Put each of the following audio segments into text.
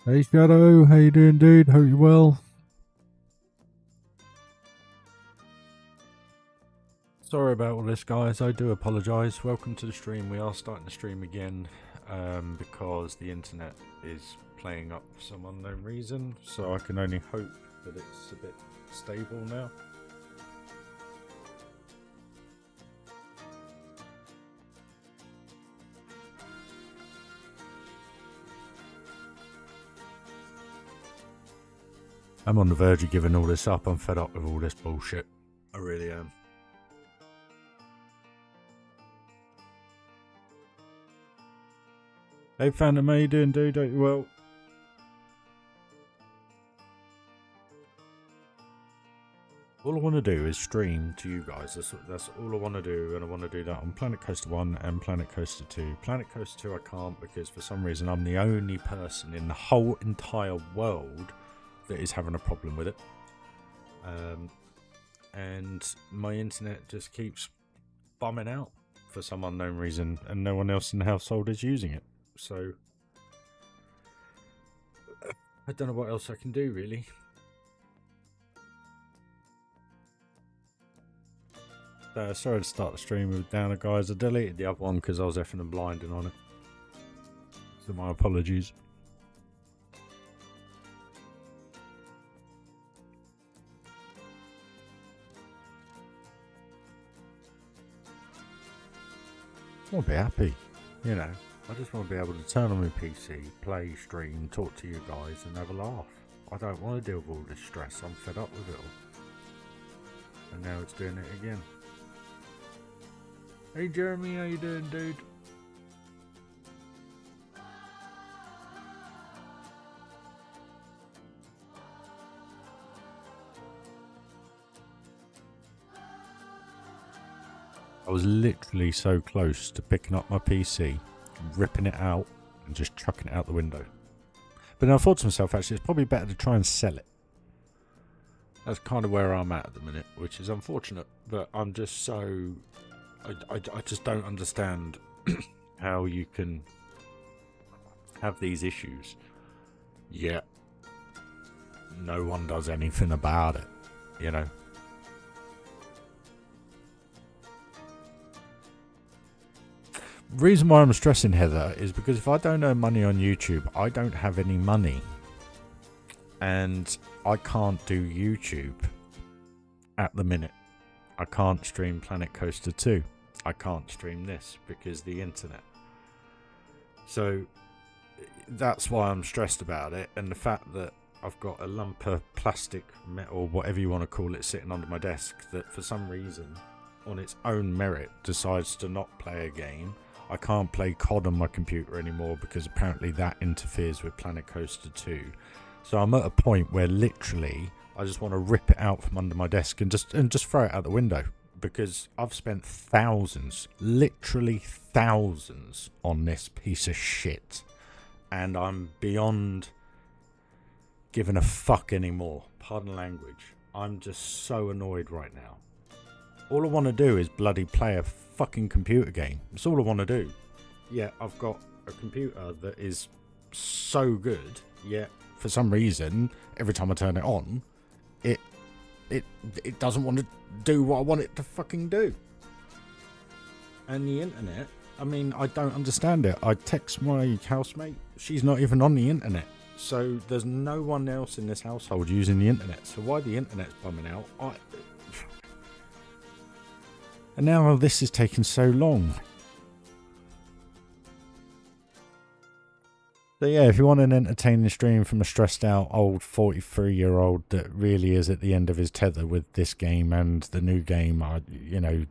Hey Shadow, how you doing, dude? Hope you're well. Sorry about all this, guys. I do apologise. Welcome to the stream. We are starting the stream again because the internet is playing up for some unknown reason. So I can only hope that it's a bit stable now. I'm on the verge of giving all this up. I'm fed up with all this bullshit. I really am. Hey Phantom, how you doing, dude? Hope you well. All I want to do is stream to you guys. That's all I want to do, and I want to do that on Planet Coaster 1 and Planet Coaster 2. Planet Coaster 2 I can't because for some reason I'm the only person in the whole entire world that is having a problem with it. And my internet just keeps bumming out for some unknown reason, and no one else in the household is using it. So I don't know what else I can do, really. Sorry to start the stream with Downer, guys. I deleted the other one because I was effing and blinding on it. So my apologies. I want to be happy, you know. I just want to be able to turn on my PC, play, stream, talk to you guys and have a laugh. I don't want to deal with all this stress. I'm fed up with it all. And now it's doing it again. Hey Jeremy, how you doing, dude? I was literally so close to picking up my PC, ripping it out and just chucking it out the window. But then I thought to myself, actually, it's probably better to try and sell it. That's kind of where I'm at the minute, which is unfortunate, but I'm just so... I just don't understand how you can have these issues, yet no one does anything about it, you know? The reason why I'm stressing, Heather, is because if I don't earn money on YouTube, I don't have any money. And I can't do YouTube at the minute. I can't stream Planet Coaster 2. I can't stream this because the internet. So that's why I'm stressed about it, and the fact that I've got a lump of plastic, metal, whatever you want to call it, sitting under my desk that for some reason, on its own merit, decides to not play a game. I can't play COD on my computer anymore because apparently that interferes with Planet Coaster 2. So I'm at a point where literally I just want to rip it out from under my desk and just throw it out the window, because I've spent thousands, literally thousands, on this piece of shit, and I'm beyond giving a fuck anymore. Pardon language. I'm just so annoyed right now. All I want to do is bloody play a fucking computer game. That's all I want to do. Yeah, I've got a computer that is so good, yet for some reason, every time I turn it on, it doesn't want to do what I want it to fucking do. And the internet, I mean, I don't understand it. I text my housemate, she's not even on the internet. So there's no one else in this household using the internet. So why the internet's bumming out? And now this is taking so long. So yeah, if you want an entertaining stream from a stressed out old 43-year-old that really is at the end of his tether with this game and the new game, you know,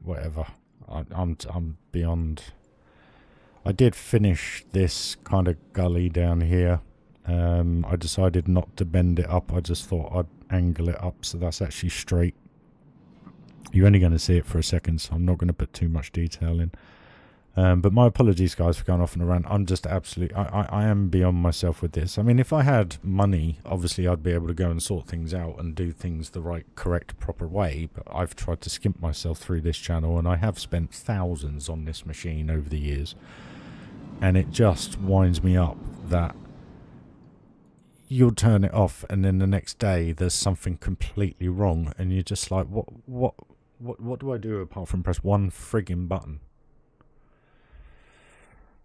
whatever. I'm beyond. I did finish this kind of gully down here. I decided not to bend it up. I just thought I'd angle it up so that's actually straight. You're only going to see it for a second, so I'm not going to put too much detail in. But my apologies, guys, for going off on a rant. I'm just absolutely... I am beyond myself with this. I mean, if I had money, obviously I'd be able to go and sort things out and do things the right, correct, proper way. But I've tried to skimp myself through this channel, and I have spent thousands on this machine over the years. And it just winds me up that you'll turn it off, and then the next day there's something completely wrong, and you're just like, what do I do apart from press one frigging button?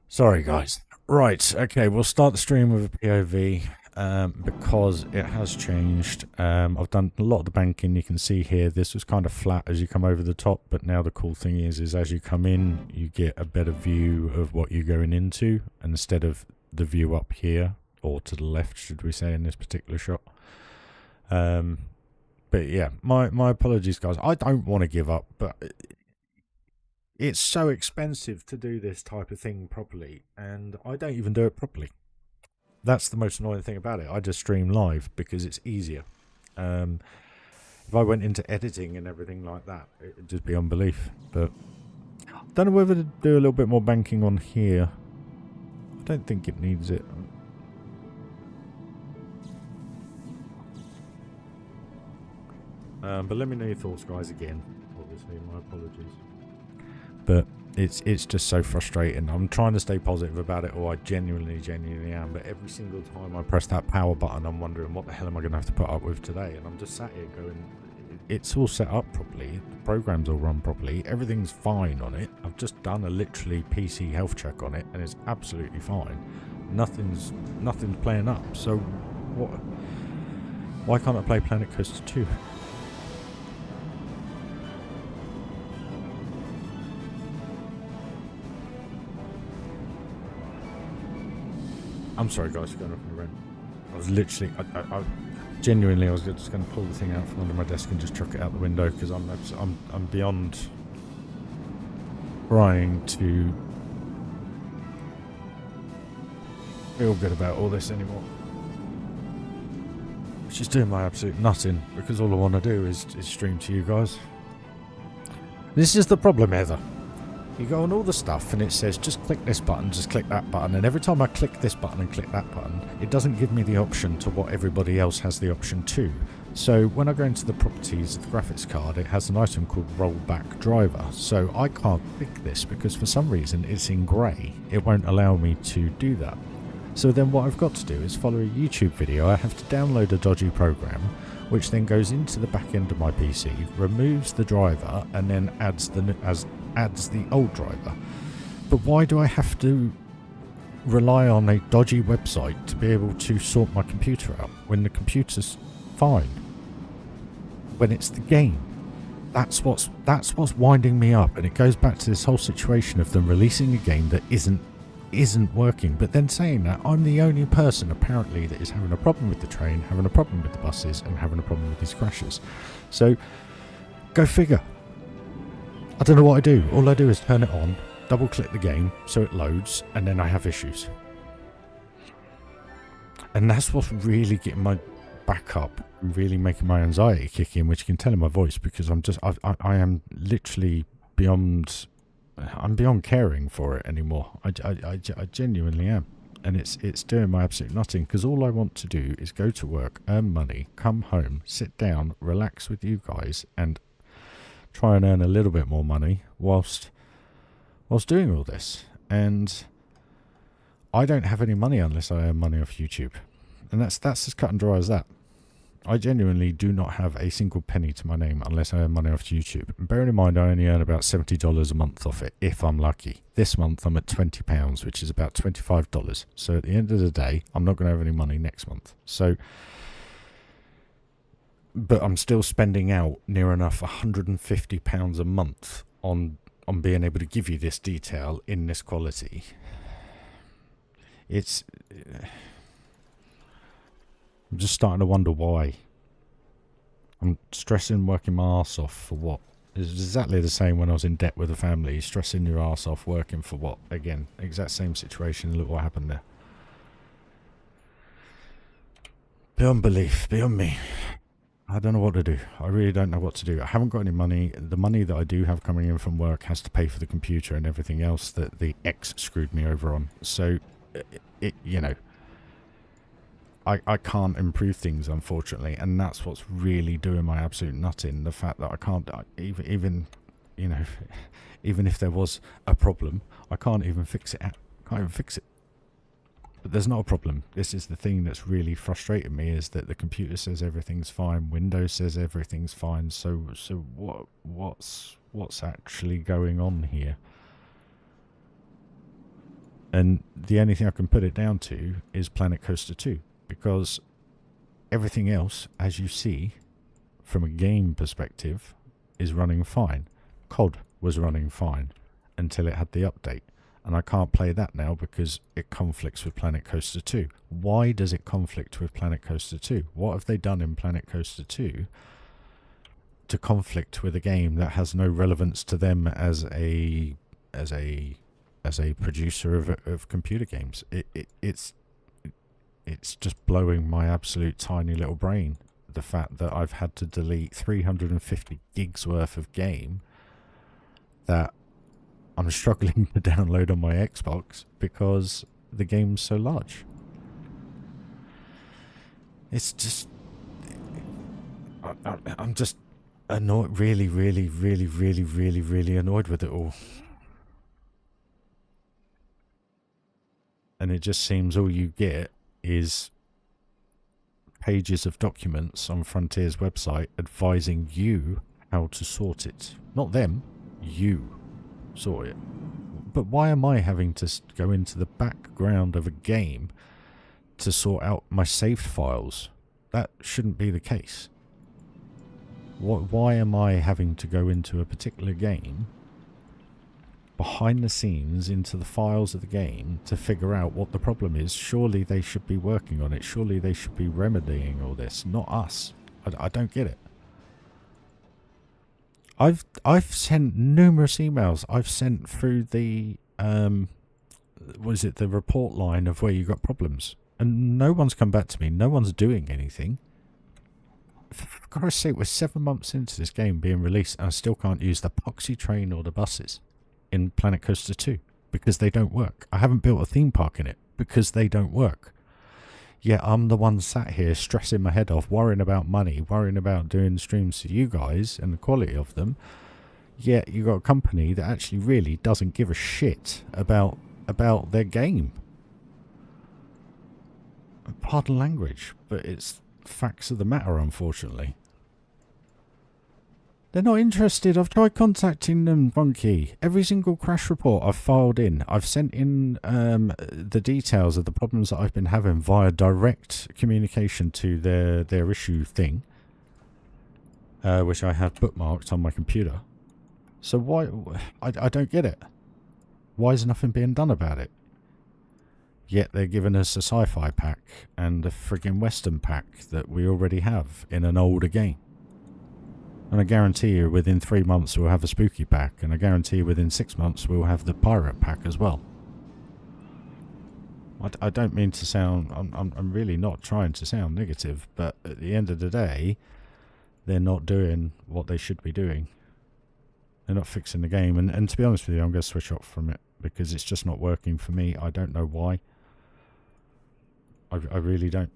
Sorry, guys. Right, okay, we'll start the stream with a POV. Because it has changed. I've done a lot of the banking. You can see here this was kind of flat as you come over the top, but now the cool thing is as you come in you get a better view of what you're going into, instead of the view up here, or to the left should we say, in this particular shot. But yeah, my apologies guys. I don't want to give up, but it's so expensive to do this type of thing properly, and I don't even do it properly. That's the most annoying thing about it. I just stream live because it's easier. If I went into editing and everything like that, it'd just be unbelief. But I don't know whether to do a little bit more banking on here. I don't think it needs it. But let me know your thoughts, guys, again. Obviously, my apologies. But it's just so frustrating. I'm trying to stay positive about it, or I genuinely am, but every single time I press that power button I'm wondering what the hell am I going to have to put up with today, and I'm just sat here going, it's all set up properly, the program's all run properly, everything's fine on it. I've just done a literally PC health check on it and it's absolutely fine. Nothing's playing up. So why can't I play Planet Coaster 2? I'm sorry guys for going off on a rant. I was literally, I genuinely, I was just going to pull the thing out from under my desk and just chuck it out the window, because I'm beyond trying to feel good about all this anymore. Which is doing my absolute nutting, because all I want to do is stream to you guys. This is the problem, Heather. You go on all the stuff and it says just click this button, just click that button, and every time I click this button and click that button, it doesn't give me the option to what everybody else has the option to. So when I go into the properties of the graphics card, it has an item called rollback driver. So I can't click this because for some reason it's in grey. It won't allow me to do that. So then what I've got to do is follow a YouTube video. I have to download a dodgy program, which then goes into the back end of my PC, removes the driver, and then adds the old driver. But why do I have to rely on a dodgy website to be able to sort my computer out when the computer's fine? When it's the game. That's what's winding me up, and it goes back to this whole situation of them releasing a game that isn't working, but then saying that I'm the only person apparently that is having a problem with the train, having a problem with the buses, and having a problem with these crashes. So go figure. I don't know what I do. All I do is turn it on, double click the game so it loads, and then I have issues. And that's what's really getting my back up and really making my anxiety kick in, which you can tell in my voice, because I am literally beyond caring for it anymore. I genuinely am. And it's doing my absolute nutting, because all I want to do is go to work, earn money, come home, sit down, relax with you guys, and try and earn a little bit more money whilst doing all this. And I don't have any money unless I earn money off YouTube, and that's as cut and dry as that. I genuinely do not have a single penny to my name unless I earn money off YouTube. And bearing in mind I only earn about $70 a month off it, if I'm lucky. This month I'm at £20, which is about $25. So at the end of the day, I'm not going to have any money next month. So, but I'm still spending out near enough £150 a month on being able to give you this detail in this quality. It's... I'm just starting to wonder why. I'm stressing, working my arse off for what? It's exactly the same when I was in debt with a family. Stressing your arse off, working for what? Again, exact same situation. Look what happened there. Beyond belief, beyond me. I don't know what to do. I really don't know what to do. I haven't got any money. The money that I do have coming in from work has to pay for the computer and everything else that the ex screwed me over on. So, you know, I can't improve things, unfortunately, and that's what's really doing my absolute nutting. The fact that I can't even, you know, even if there was a problem, I can't even fix it. Can't even fix it. But there's not a problem. This is the thing that's really frustrated me, is that the computer says everything's fine, Windows says everything's fine. So what's actually going on here? And the only thing I can put it down to is Planet Coaster 2, because everything else, as you see, from a game perspective, is running fine. COD was running fine until it had the update. And I can't play that now because it conflicts with Planet Coaster 2. Why does it conflict with Planet Coaster 2? What have they done in Planet Coaster 2 to conflict with a game that has no relevance to them as a producer of computer games? It's just blowing my absolute tiny little brain, the fact that I've had to delete 350 gigs worth of game that I'm struggling to download on my Xbox because the game's so large. It's just... I'm just annoyed, really annoyed with it all. And it just seems all you get is pages of documents on Frontier's website advising you how to sort it. Not them, you sort it. But why am I having to go into the background of a game to sort out my saved files? That shouldn't be the case. Why am I having to go into a particular game behind the scenes into the files of the game to figure out what the problem is? Surely they should be working on it. Surely they should be remedying all this, not us. I don't get it. I've sent numerous emails. I've sent through the the report line of where you got problems, and no one's come back to me. No one's doing anything. For God's sake, we're 7 months into this game being released, and I still can't use the Poxy train or the buses in Planet Coaster 2 because they don't work. I haven't built a theme park in it because they don't work. Yeah, I'm the one sat here stressing my head off, worrying about money, worrying about doing streams for you guys and the quality of them. Yet you got a company that actually really doesn't give a shit about their game. Pardon language, but it's facts of the matter, unfortunately. They're not interested. I've tried contacting them, Bunky. Every single crash report I've filed in. I've sent in the details of the problems that I've been having via direct communication to their issue thing, which I have bookmarked on my computer. So why... I don't get it. Why is nothing being done about it? Yet they're giving us a sci-fi pack and a friggin' western pack that we already have in an older game. And I guarantee you within 3 months we'll have a spooky pack, and I guarantee you within 6 months we'll have the pirate pack as well. I don't mean to sound... I'm really not trying to sound negative, but at the end of the day, they're not doing what they should be doing. They're not fixing the game, and to be honest with you, I'm going to switch off from it because it's just not working for me. I don't know why. I really don't.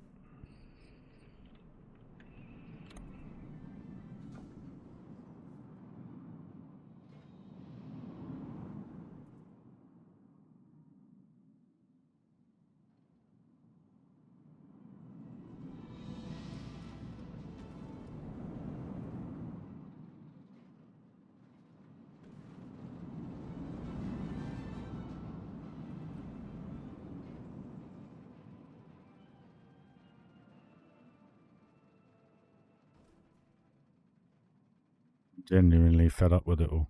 Genuinely fed up with it all.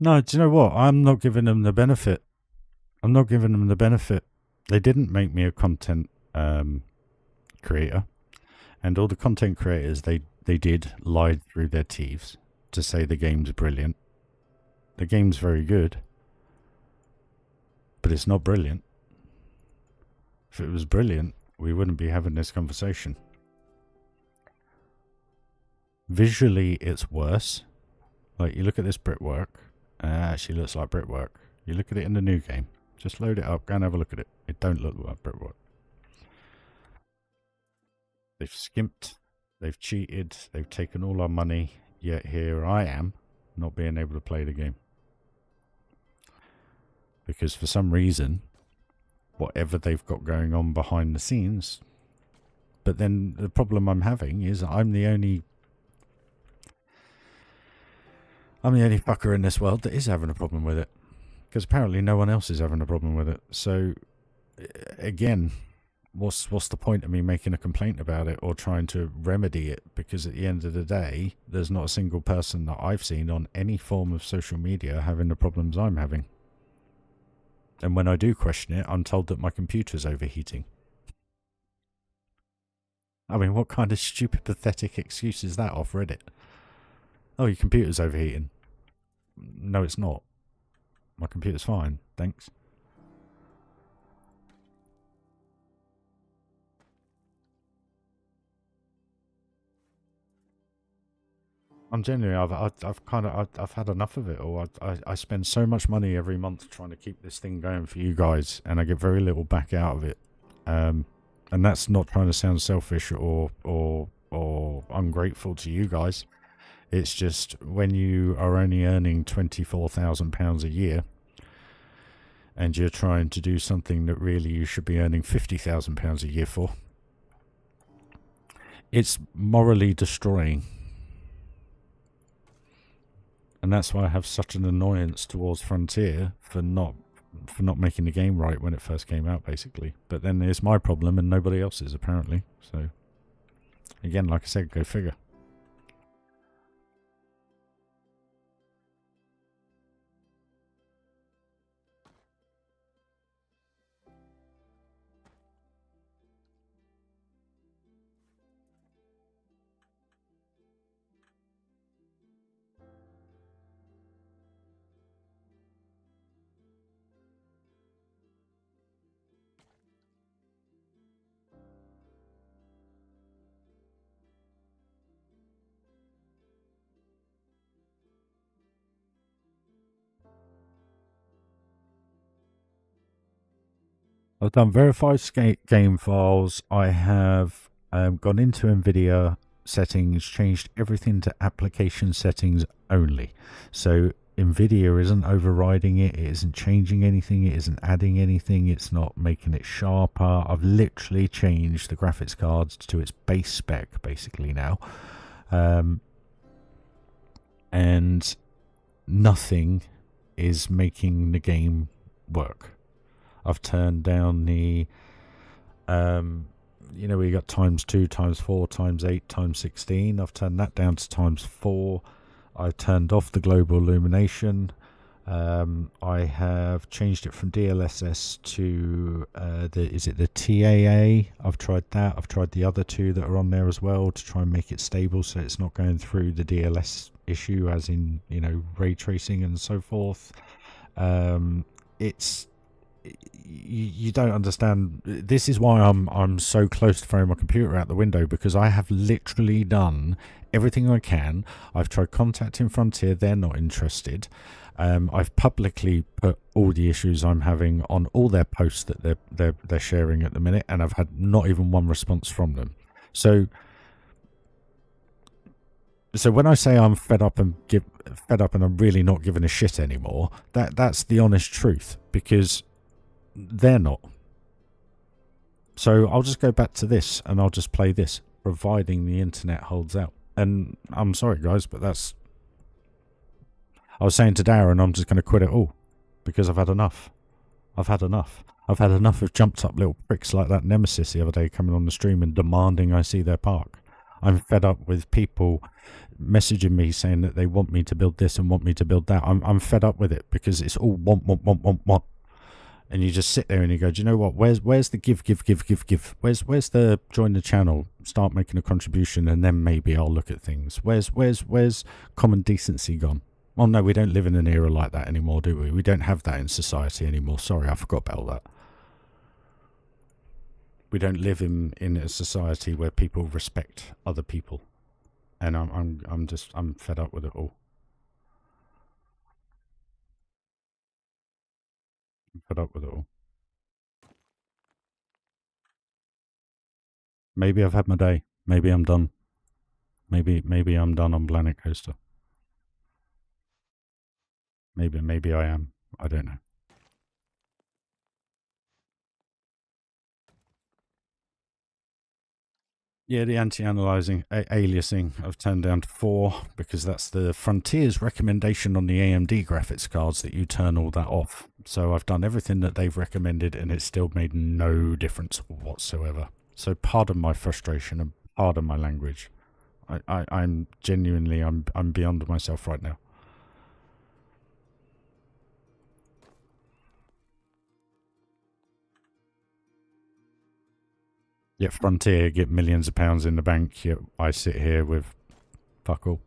No, do you know what? I'm not giving them the benefit. I'm not giving them the benefit. They didn't make me a content creator. And all the content creators they did lied through their teeth to say the game's brilliant. The game's very good. But it's not brilliant. If it was brilliant, we wouldn't be having this conversation. Visually, it's worse. Like, you look at this brickwork, Actually looks like brickwork. You look at it in the new game. Just load it up, go and have a look at it. It don't look like brickwork. They've skimped, they've cheated, they've taken all our money, yet here I am, not being able to play the game. Because for some reason, whatever they've got going on behind the scenes, but then the problem I'm having is I'm the only fucker in this world that is having a problem with it. Because apparently no one else is having a problem with it. So, again, what's the point of me making a complaint about it or trying to remedy it? Because at the end of the day, there's not a single person that I've seen on any form of social media having the problems I'm having. And when I do question it, I'm told that my computer's overheating. I mean, what kind of stupid, pathetic excuse is that off Reddit? Oh, your computer's overheating. No, it's not. My computer's fine, thanks. I'm genuinely, I've had enough of it all. I spend so much money every month trying to keep this thing going for you guys, and I get very little back out of it. And that's not trying to sound selfish or ungrateful to you guys. It's just when you are only earning £24,000 a year, and you're trying to do something that really you should be earning £50,000 a year for, it's morally destroying. And that's why I have such an annoyance towards Frontier for not making the game right when it first came out, basically. But then it's my problem and nobody else's, apparently. So, again, like I said, go figure. I've done verified game files. I have gone into NVIDIA settings, changed everything to application settings only. So NVIDIA isn't overriding it. It isn't changing anything. It isn't adding anything. It's not making it sharper. I've literally changed the graphics cards to its base spec, basically, now. And nothing is making the game work. I've turned down the, you know, we got ×2, ×4, ×8, ×16. I've turned that down to ×4. I turned off the global illumination. I have changed it from DLSS to, is it the TAA? I've tried that. I've tried the other two that are on there as well to try and make it stable so it's not going through the DLS issue, as in, you know, ray tracing and so forth. It's... You don't understand. This is why I'm so close to throwing my computer out the window, because I have literally done everything I can. I've tried contacting Frontier, they're not interested. I've publicly put all the issues I'm having on all their posts that they're sharing at the minute, and I've had not even one response from them. So when I say I'm fed up and I'm really not giving a shit anymore, that's the honest truth, because they're not. So I'll just go back to this and I'll just play this, providing the internet holds out. And I'm sorry guys, but that's... I was saying to Darren, I'm just going to quit it all, because I've had enough. I've had enough. I've had enough of jumped up little pricks like that Nemesis the other day coming on the stream and demanding I see their park. I'm fed up with people messaging me saying that they want me to build this and want me to build that. I'm fed up with it, because it's all want. And you just sit there and you go, do you know what? Where's the give? Where's the join the channel, start making a contribution, and then maybe I'll look at things. Where's common decency gone? Well, no, we don't live in an era like that anymore, do we? We don't have that in society anymore. Sorry, I forgot about that. We don't live in a society where people respect other people, and I'm fed up with it all. fed up with it all. Maybe I've had my day. Maybe I'm done. Maybe I'm done on Planet Coaster. Maybe I am. I don't know. Yeah, the anti-analyzing, aliasing, I've turned down to 4 because that's the Frontier's recommendation on the AMD graphics cards that you turn all that off. So I've done everything that they've recommended and it's still made no difference whatsoever. So pardon my frustration and pardon my language. I'm genuinely, I'm beyond myself right now. Yet Frontier get millions of pounds in the bank, yet I sit here with fuck all.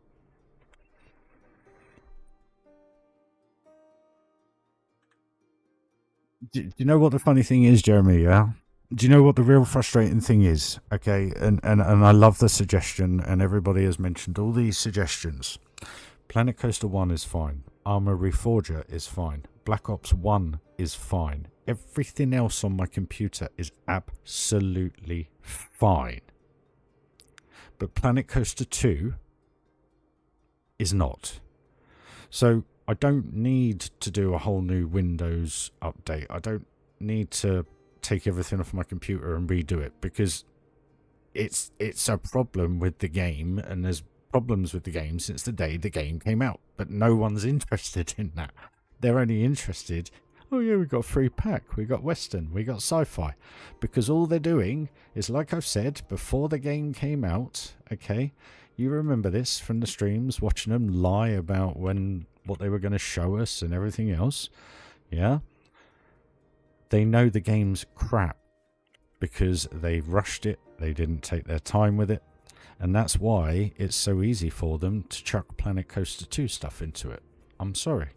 Do you know what the funny thing is, Jeremy, yeah? Do you know what the real frustrating thing is? Okay, and I love the suggestion, and everybody has mentioned all these suggestions. Planet Coaster 1 is fine. Armor Reforger is fine. Black Ops 1 is fine. Everything else on my computer is absolutely fine. But Planet Coaster 2 is not. So I don't need to do a whole new Windows update. I don't need to take everything off my computer and redo it because it's a problem with the game, and there's problems with the game since the day the game came out, but no one's interested in that. They're only interested, oh yeah, we got free pack, we got Western, we got sci-fi, because all they're doing is, like I've said before the game came out, okay, you remember this from the streams, watching them lie about what they were going to show us and everything else, yeah, they know the game's crap because they rushed it, they didn't take their time with it, and that's why it's so easy for them to chuck Planet Coaster 2 stuff into it. I'm sorry.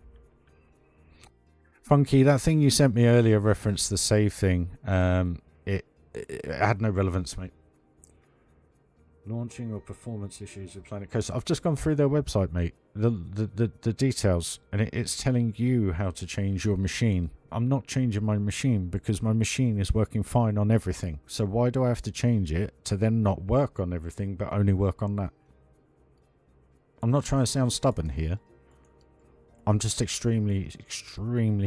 Funky, that thing you sent me earlier referenced the save thing. It had no relevance, mate. Launching or performance issues with Planet Coaster. I've just gone through their website, mate. The details, and it's telling you how to change your machine. I'm not changing my machine because my machine is working fine on everything. So why do I have to change it to then not work on everything but only work on that? I'm not trying to sound stubborn here. I'm just extremely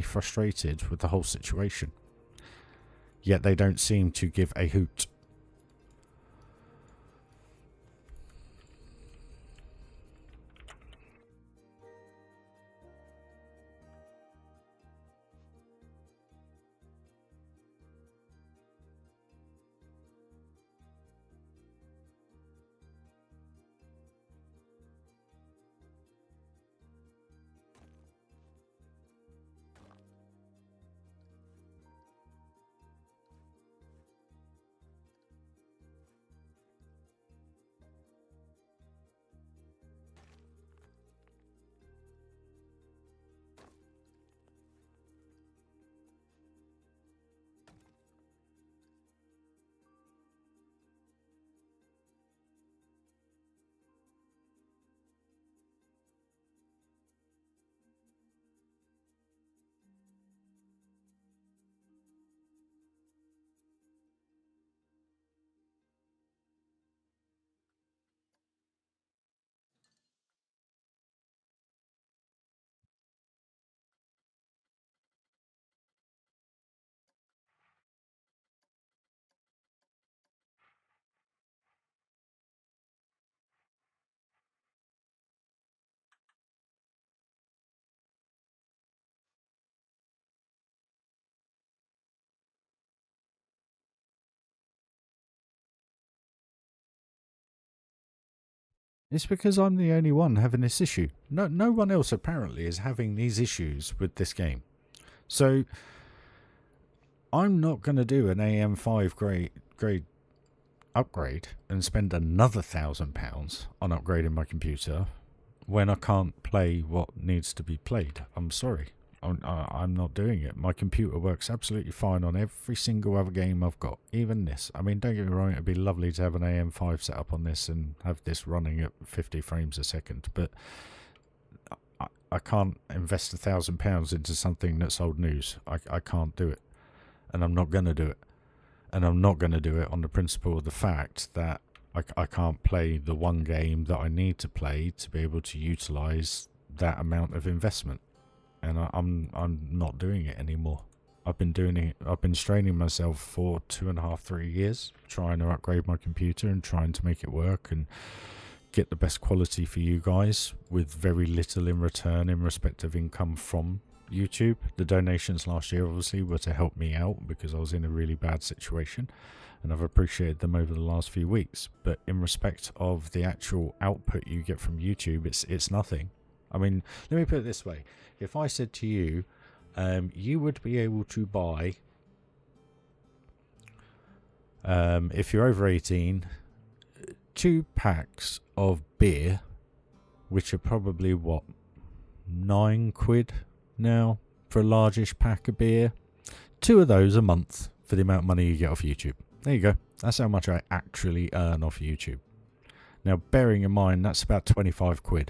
frustrated with the whole situation. Yet they don't seem to give a hoot. It's because I'm the only one having this issue. No one else apparently is having these issues with this game. So I'm not going to do an AM5 grade upgrade and spend another £1,000 on upgrading my computer when I can't play what needs to be played. I'm sorry. I'm not doing it. My computer works absolutely fine on every single other game I've got, even this. I mean, don't get me wrong, it'd be lovely to have an AM5 set up on this and have this running at 50 frames a second, but I can't invest £1,000 into something that's old news. I can't do it, and I'm not going to do it. And I'm not going to do it on the principle of the fact that I can't play the one game that I need to play to be able to utilize that amount of investment. And I'm not doing it anymore. I've been straining myself for 2.5, 3 years, trying to upgrade my computer and trying to make it work and get the best quality for you guys with very little in return in respect of income from YouTube. The donations last year obviously were to help me out because I was in a really bad situation, and I've appreciated them over the last few weeks. But in respect of the actual output you get from YouTube, it's nothing. I mean, let me put it this way. If I said to you, you would be able to buy, if you're over 18, 2 packs of beer, which are probably, what, £9 now for a largish pack of beer. 2 of those a month for the amount of money you get off YouTube. There you go. That's how much I actually earn off YouTube. Now, bearing in mind, that's about £25.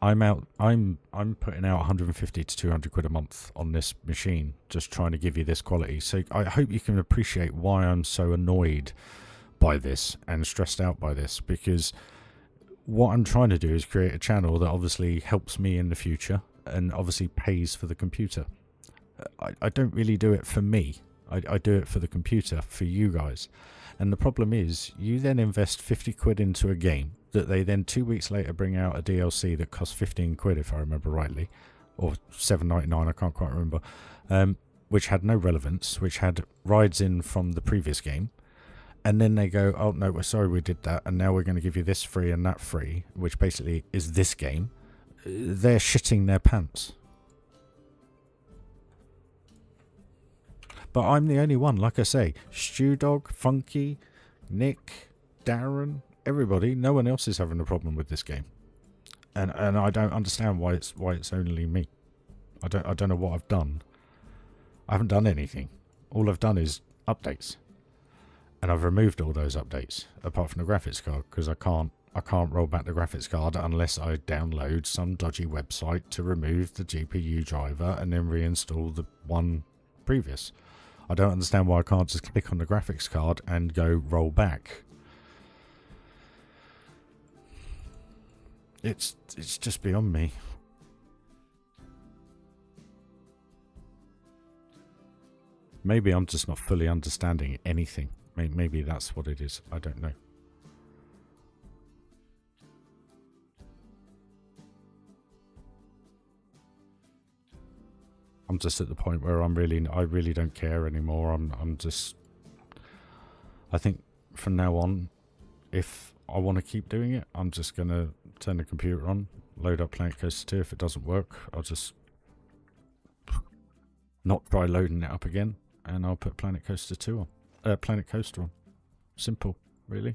I'm putting out 150 to 200 quid a month on this machine, just trying to give you this quality. So I hope you can appreciate why I'm so annoyed by this and stressed out by this, because what I'm trying to do is create a channel that obviously helps me in the future and obviously pays for the computer. I don't really do it for me. I do it for the computer, for you guys. And the problem is, you then invest 50 quid into a game that they then 2 weeks later bring out a DLC that costs 15 quid, if I remember rightly, or $7.99, I can't quite remember, which had no relevance, which had rides in from the previous game. And then they go, oh no, we're sorry we did that, and now we're going to give you this free and that free, which basically is this game. They're shitting their pants. But I'm the only one, like I say. Stew Dog, Funky, Nick, Darren, everybody, no one else is having a problem with this game. And I don't understand why it's only me. I don't know what I've done. I haven't done anything. All I've done is updates. And I've removed all those updates, apart from the graphics card, because I can't roll back the graphics card unless I download some dodgy website to remove the GPU driver and then reinstall the one previous. I don't understand why I can't just click on the graphics card and go roll back. It's just beyond me. Maybe I'm just not fully understanding anything. Maybe that's what it is. I don't know. I'm just at the point where I really don't care anymore. I'm just, I think from now on, if I want to keep doing it, I'm just going to turn the computer on, load up Planet Coaster 2. If it doesn't work, I'll just not try loading it up again, and I'll put Planet Coaster 2 on. Planet Coaster on. Simple, really.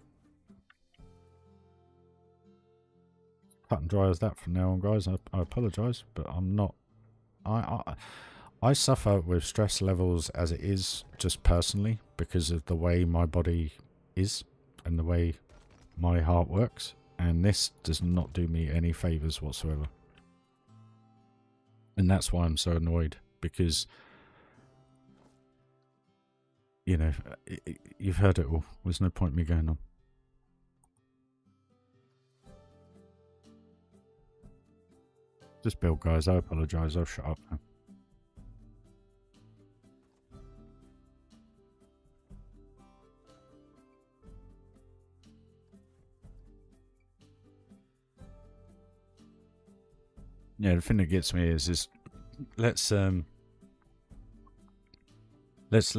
Cut and dry as that from now on, guys. I apologise, but I'm not. I suffer with stress levels as it is, just personally, because of the way my body is and the way my heart works, and this does not do me any favours whatsoever. And that's why I'm so annoyed, because, you know, you've heard it all. There's no point in me going on. Just build, guys. I apologise. I'll shut up now. Yeah, the thing that gets me is let's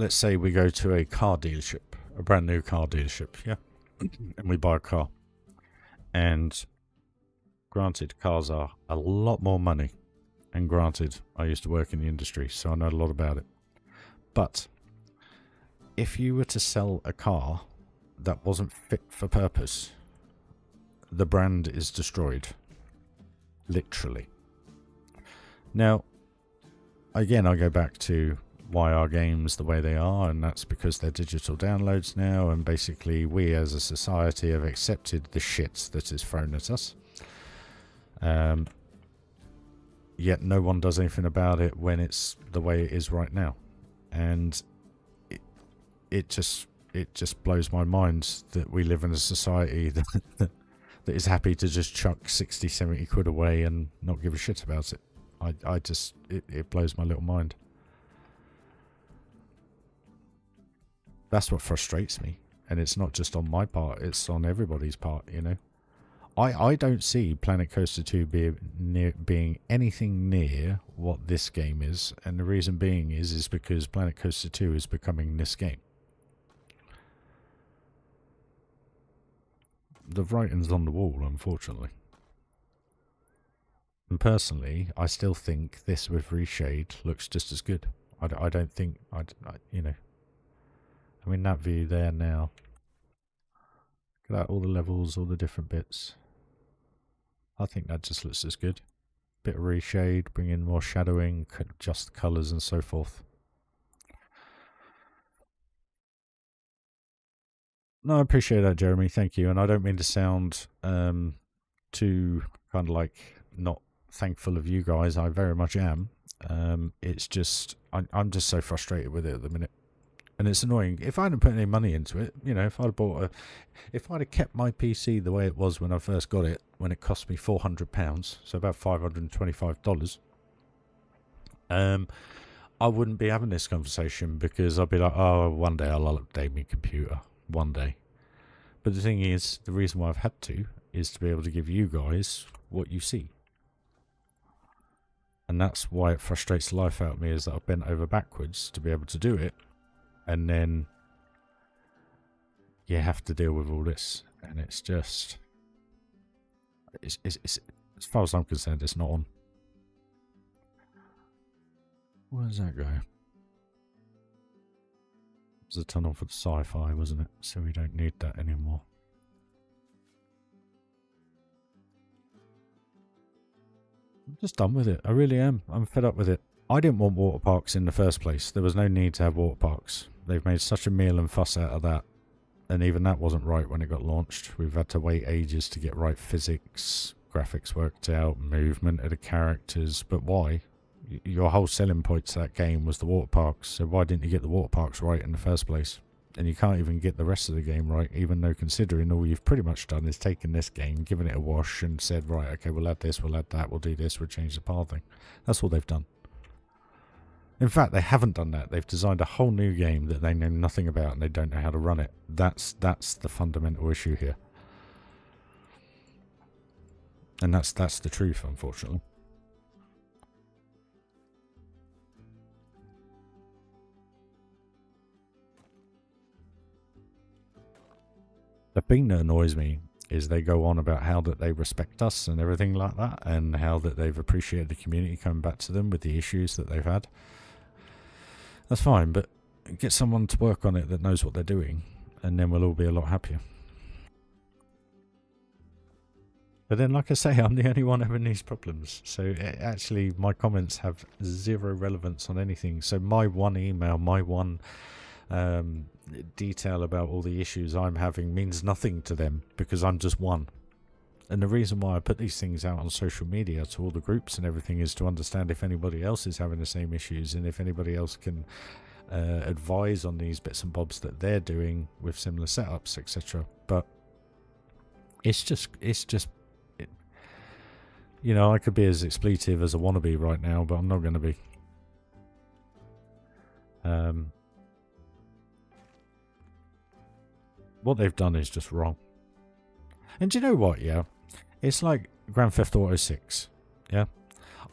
say we go to a car dealership, a brand new car dealership, yeah, and we buy a car, and granted, cars are a lot more money, and granted, I used to work in the industry, so I know a lot about it. But if you were to sell a car that wasn't fit for purpose, the brand is destroyed, literally. Now, again, I go back to why are games the way they are, and that's because they're digital downloads now, and basically we as a society have accepted the shit that is thrown at us. yet no one does anything about it when it's the way it is right now. And it just blows my mind that we live in a society that is happy to just chuck 60, 70 quid away and not give a shit about it. It blows my little mind. That's what frustrates me. And it's not just on my part, it's on everybody's part, you know. I don't see Planet Coaster 2 being anything near what this game is. And the reason being is because Planet Coaster 2 is becoming this game. The writing's on the wall, unfortunately. And personally, I still think this with reshade looks just as good. I don't think, you know, I'm in that view there now. Look at that, all the levels, all the different bits. I think that just looks as good. Bit of reshade, bring in more shadowing, adjust colours and so forth. No, I appreciate that, Jeremy. Thank you. And I don't mean to sound too kind of like not thankful of you guys. I very much am. It's just I'm just so frustrated with it at the minute. And it's annoying. If I hadn't put any money into it, you know, if I'd have kept my PC the way it was when I first got it, when it cost me £400, so about $525, I wouldn't be having this conversation, because I'd be like, oh, one day I'll update my computer, one day. But the thing is, the reason why I've had to is to be able to give you guys what you see. And that's why it frustrates the life out of me, is that I've bent over backwards to be able to do it. And then you have to deal with all this, and it's just, it's as far as I'm concerned, it's not on. Where does that go? It was a tunnel for the sci-fi, wasn't it? So we don't need that anymore. I'm just done with it. I really am. I'm fed up with it. I didn't want water parks in the first place. There was no need to have water parks. They've made such a meal and fuss out of that. And even that wasn't right when it got launched. We've had to wait ages to get right physics, graphics worked out, movement of the characters. But why? Your whole selling point to that game was the water parks. So why didn't you get the water parks right in the first place? And you can't even get the rest of the game right, even though considering all you've pretty much done is taken this game, given it a wash and said, right, okay, we'll add this, we'll add that, we'll do this, we'll change the pathing. That's all they've done. In fact, they haven't done that. They've designed a whole new game that they know nothing about and they don't know how to run it. That's the fundamental issue here. And that's the truth, unfortunately. The thing that annoys me is they go on about how that they respect us and everything like that, and how that they've appreciated the community coming back to them with the issues that they've had. That's fine, but get someone to work on it that knows what they're doing, and then we'll all be a lot happier. But then, like I say, I'm the only one having these problems. So actually, my comments have zero relevance on anything. So my one email, my one detail about all the issues I'm having means nothing to them, because I'm just one. And the reason why I put these things out on social media to all the groups and everything is to understand if anybody else is having the same issues, and if anybody else can advise on these bits and bobs that they're doing with similar setups, etc. But it's just you know, I could be as expletive as I want to be right now, but I'm not going to be. What they've done is just wrong. And do you know what, yeah? It's like Grand Theft Auto 6, yeah?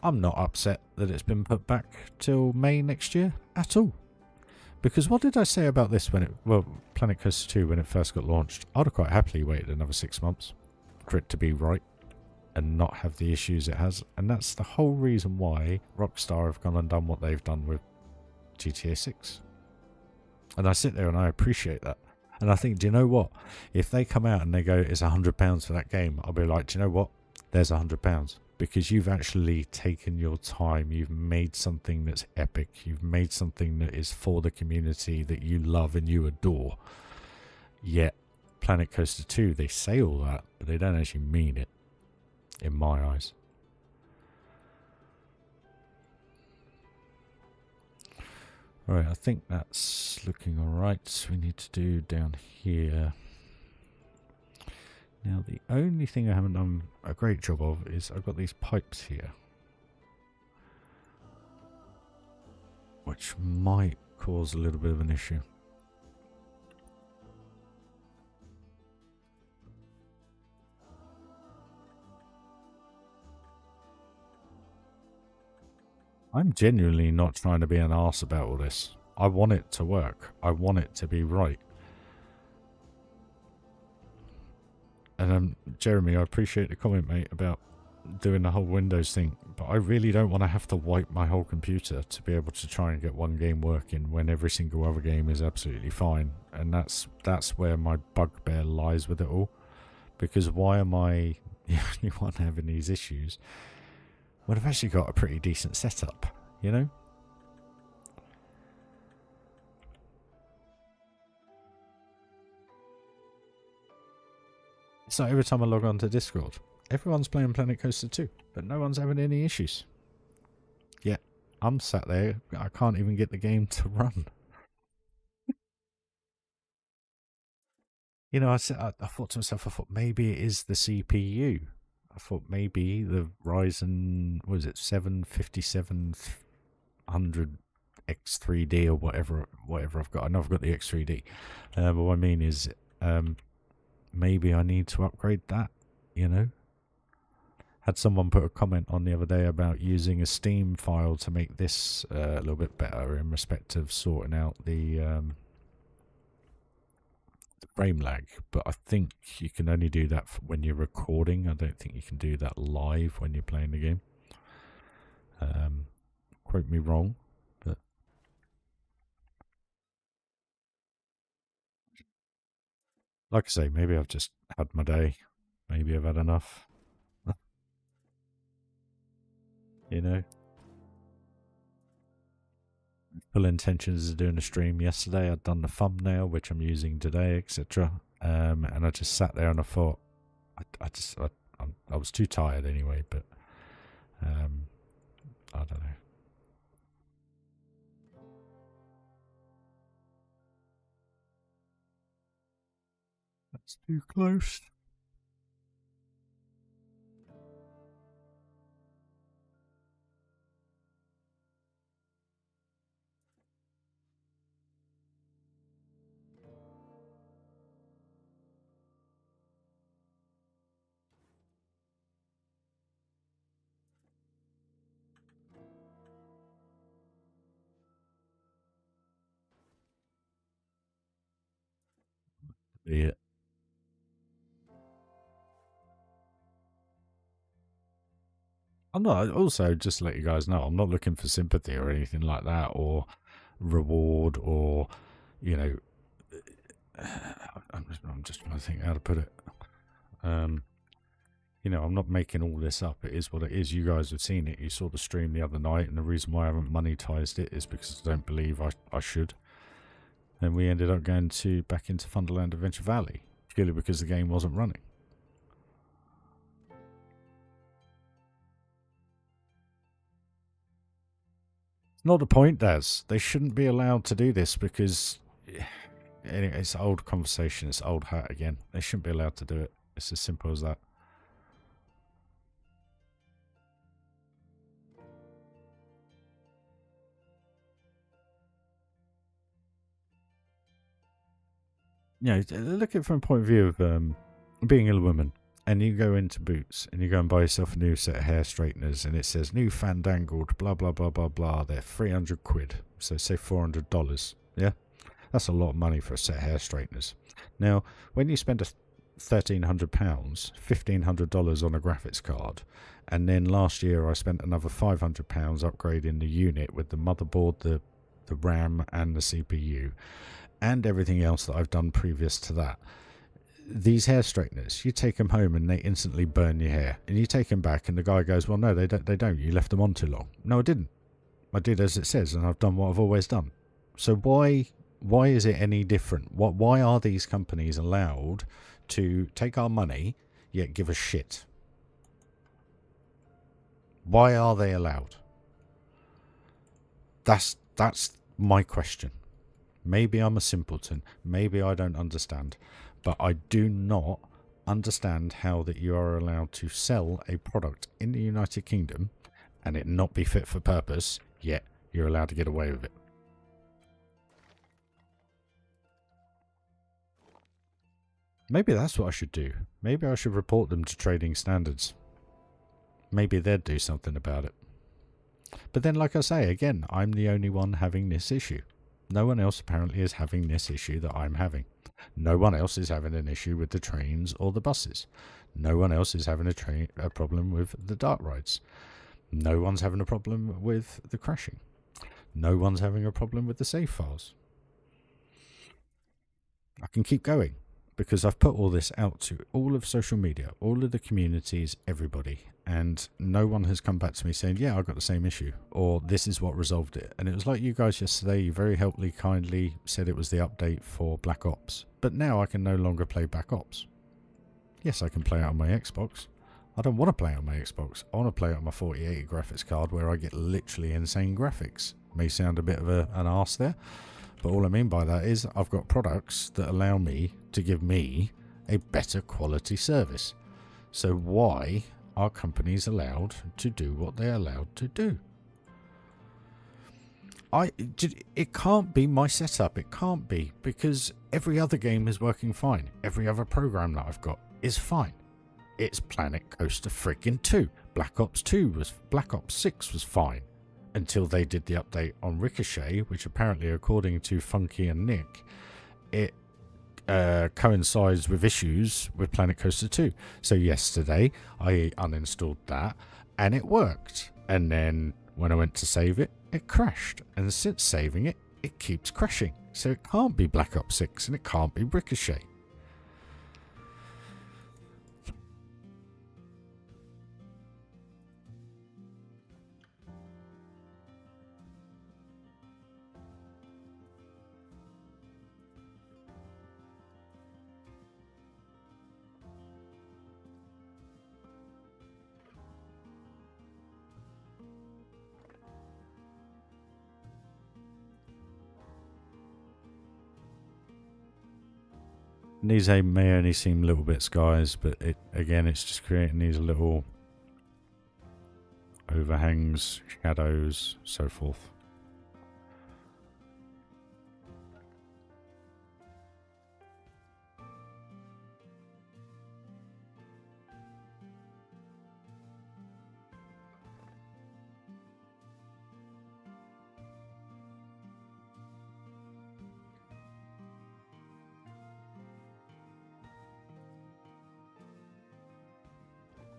I'm not upset that it's been put back till May next year at all. Because what did I say about this when it, well, Planet Coaster 2 when it first got launched? I'd have quite happily waited another 6 months for it to be right and not have the issues it has. And that's the whole reason why Rockstar have gone and done what they've done with GTA 6. And I sit there and I appreciate that. And I think, do you know what? If they come out and they go, it's £100 for that game, I'll be like, do you know what? There's £100. Because you've actually taken your time. You've made something that's epic. You've made something that is for the community that you love and you adore. Yet, Planet Coaster 2, they say all that, but they don't actually mean it, in my eyes. Right, I think that's looking alright. We need to do down here. Now, the only thing I haven't done a great job of is I've got these pipes here, which might cause a little bit of an issue. I'm genuinely not trying to be an arse about all this. I want it to work. I want it to be right. And Jeremy, I appreciate the comment, mate, about doing the whole Windows thing, but I really don't want to have to wipe my whole computer to be able to try and get one game working when every single other game is absolutely fine. And that's where my bugbear lies with it all. Because why am I the only one having these issues when I've actually got a pretty decent setup, you know? It's like every time I log on to Discord, everyone's playing Planet Coaster 2, but no one's having any issues. Yeah, I'm sat there, I can't even get the game to run. You know, I thought to myself, I thought maybe it is the CPU. I thought maybe the Ryzen, what is it, 75700 X3D or whatever I've got. I know I've got the X3D. But what I mean is, maybe I need to upgrade that, you know? Had someone put a comment on the other day about using a Steam file to make this a little bit better in respect of sorting out the frame lag, but I think you can only do that when you're recording. I don't think you can do that live when you're playing the game. Quote me wrong, but like I say, maybe I've just had my day. Maybe I've had enough. You know? Full intentions of doing a stream yesterday. I'd done the thumbnail, which I'm using today, etc. And I just sat there and I thought, I was too tired anyway, but I don't know. That's too close. Yeah. I'm not, also, just to let you guys know, I'm not looking for sympathy or anything like that, or reward, or, you know, I'm just trying to think how to put it. You know, I'm not making all this up. It is what it is. You guys have seen it. You saw the stream the other night, and the reason why I haven't monetized it is because I don't believe I should. And we ended up going back into Thunderland Adventure Valley, purely because the game wasn't running. Not the point, Daz. They shouldn't be allowed to do this because anyway, it's old conversation. It's old hat again. They shouldn't be allowed to do it. It's as simple as that. You know, look at it from a point of view of being a woman. And you go into Boots and you go and buy yourself a new set of hair straighteners and it says new fandangled blah blah blah blah blah. They're 300 quid, so say $400. Yeah, that's a lot of money for a set of hair straighteners. Now when you spend £1,300, $1,500 on a graphics card, and then last year I spent another £500 upgrading the unit with the motherboard, the RAM and the CPU and everything else that I've done previous to that. These hair straighteners, you take them home and they instantly burn your hair, and you take them back and the guy goes, well, no, they don't, you left them on too long. No, I didn't. I did as it says, and I've done what I've always done. So why is it any different? Why are these companies allowed to take our money yet give us shit? Why are they allowed? That's my question. Maybe I'm a simpleton. Maybe I don't understand. But I do not understand how that you are allowed to sell a product in the United Kingdom and it not be fit for purpose, yet you're allowed to get away with it. Maybe that's what I should do. Maybe I should report them to trading standards. Maybe they'd do something about it. But then, like I say, again, I'm the only one having this issue. No one else apparently is having this issue that I'm having. No one else is having an issue with the trains or the buses. No one else is having a problem with the dark rides. No one's having a problem with the crashing. No one's having a problem with the save files. I can keep going because I've put all this out to all of social media, all of the communities, everybody, and no one has come back to me saying, yeah, I've got the same issue, or this is what resolved it. And it was like you guys yesterday, you very helpfully, kindly said it was the update for Black Ops, but now I can no longer play Black Ops. Yes, I can play it on my Xbox. I don't want to play it on my Xbox. I want to play it on my 4080 graphics card where I get literally insane graphics. May sound a bit of an arse there, but all I mean by that is I've got products that allow me to give me a better quality service. So why are companies allowed to do what they're allowed to do? It can't be my setup. It can't be, because every other game is working fine. Every other program that I've got is fine. It's Planet Coaster freaking 2. Black Ops 6 was fine until they did the update on Ricochet, which apparently, according to Funky and Nick, it coincides with issues with Planet Coaster 2. So yesterday I uninstalled that and it worked. And then when I went to save it, it crashed. And since saving it, it keeps crashing. So it can't be Black Ops 6 and it can't be Ricochet. These may only seem little bit skies, but it's just creating these little overhangs, shadows, so forth.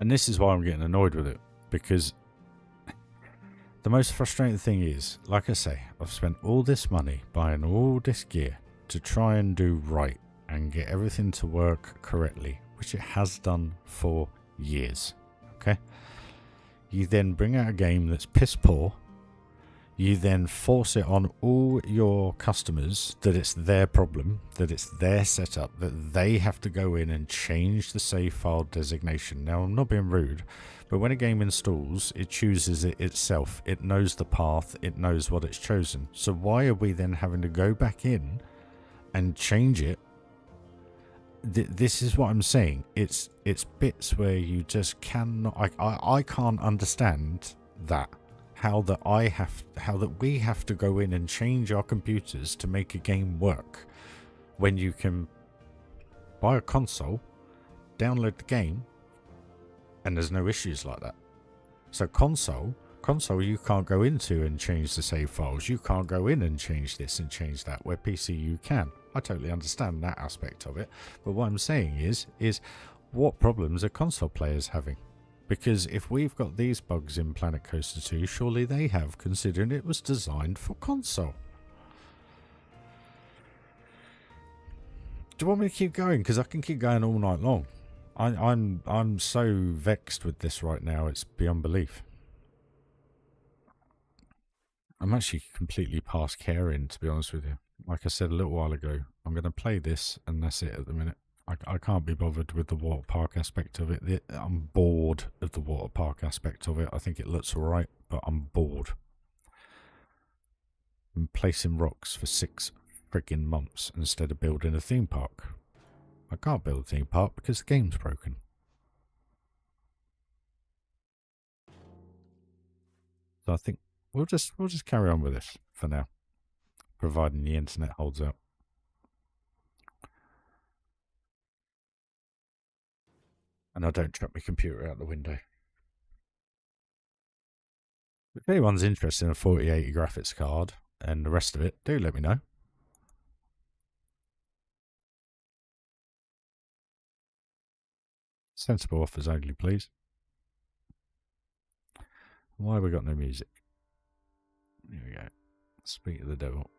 And this is why I'm getting annoyed with it, because the most frustrating thing is, like I say, I've spent all this money buying all this gear to try and do right and get everything to work correctly, which it has done for years. Okay? You then bring out a game that's piss poor. You then force it on all your customers that it's their problem, that it's their setup, that they have to go in and change the save file designation. Now, I'm not being rude, but when a game installs, it chooses it itself. It knows the path, it knows what it's chosen. So why are we then having to go back in and change it? This is what I'm saying. It's bits where you just cannot. I can't understand that. How that we have to go in and change our computers to make a game work when you can buy a console, download the game, and there's no issues like that. So console you can't go into and change the save files. You can't go in and change this and change that, where PC you can. I totally understand that aspect of it. But what I'm saying is what problems are console players having? Because if we've got these bugs in Planet Coaster 2, surely they have, considering it was designed for console. Do you want me to keep going? Because I can keep going all night long. I'm so vexed with this right now, it's beyond belief. I'm actually completely past caring, to be honest with you. Like I said a little while ago, I'm going to play this and that's it at the minute. I can't be bothered with the water park aspect of it. I'm bored of the water park aspect of it. I think it looks alright, but I'm bored. been placing rocks for 6 friggin' months instead of building a theme park. I can't build a theme park because the game's broken. So I think we'll just carry on with this for now, providing the internet holds out. And I don't chuck my computer out the window. If anyone's interested in a 4080 graphics card and the rest of it, do let me know. Sensible offers only, please. Why have we got no music? Here we go. Speak of the devil.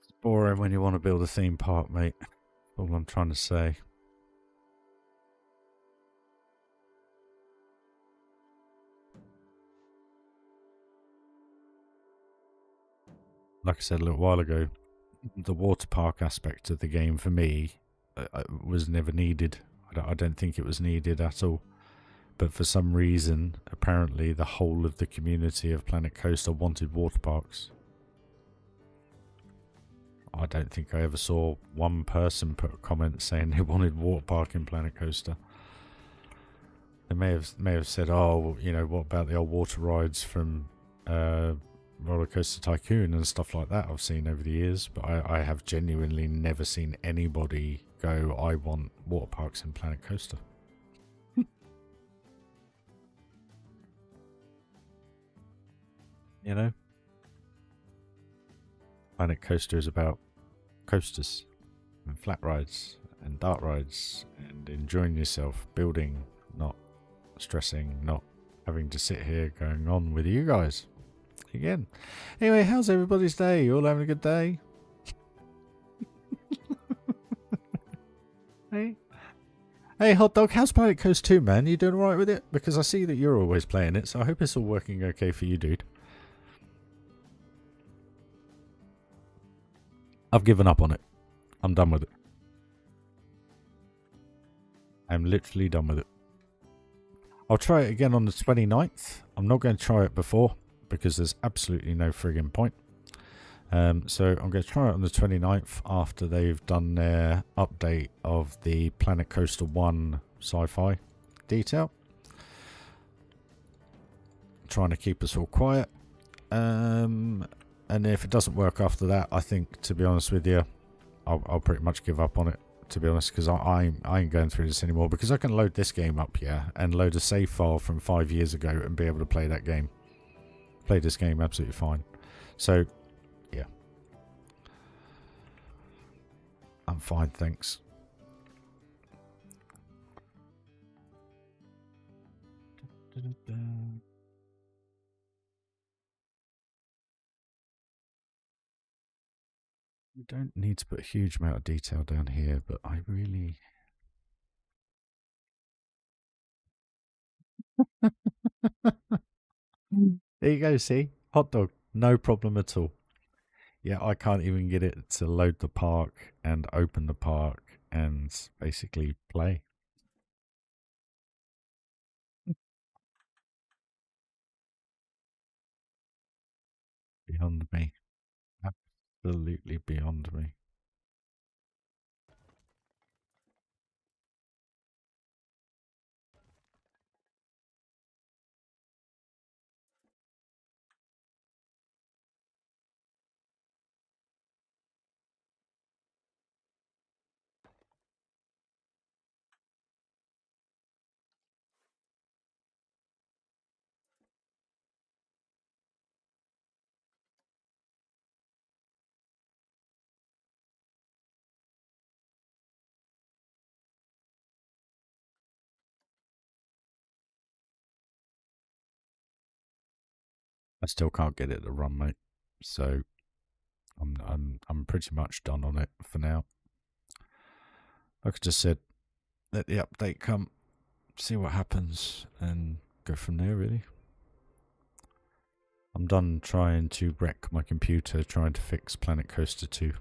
It's boring when you want to build a theme park, mate. All I'm trying to say. Like I said a little while ago, the water park aspect of the game for me was never needed. I don't think it was needed at all. But for some reason, apparently the whole of the community of Planet Coaster wanted water parks. I don't think I ever saw one person put a comment saying they wanted water park in Planet Coaster. They may have said, "Oh, you know, what about the old water rides from Roller Coaster Tycoon and stuff like that?" I've seen over the years, but I have genuinely never seen anybody go, "I want water parks in Planet Coaster." You know, Planet Coaster is about coasters and flat rides and dark rides and enjoying yourself, building, not stressing, not having to sit here going on with you guys again. Anyway, how's everybody's day? You all having a good day? Hey Hot Dog, how's Planet Coast 2, man? You doing alright with it? Because I see that you're always playing it, so I hope it's all working okay for you, dude. I've given up on it. I'm done with it. I'm literally done with it. I'll try it again on the 29th. I'm not going to try it before because there's absolutely no friggin' point. So I'm going to try it on the 29th after they've done their update of the Planet Coaster 1 sci-fi detail. Trying to keep us all quiet. And if it doesn't work after that, I think, to be honest with you, I'll pretty much give up on it, to be honest, because I ain't going through this anymore, because I can load this game up here and load a save file from 5 years ago and be able to play that game. Play this game absolutely fine. So, yeah. I'm fine, thanks. We don't need to put a huge amount of detail down here, but I really... There you go, see? Hot dog. No problem at all. Yeah, I can't even get it to load the park and open the park and basically play. Beyond me. Absolutely beyond me. I still can't get it to run, mate. So I'm pretty much done on it for now. Like I just said, let the update come, see what happens, and go from there, really. I'm done trying to wreck my computer, trying to fix Planet Coaster 2.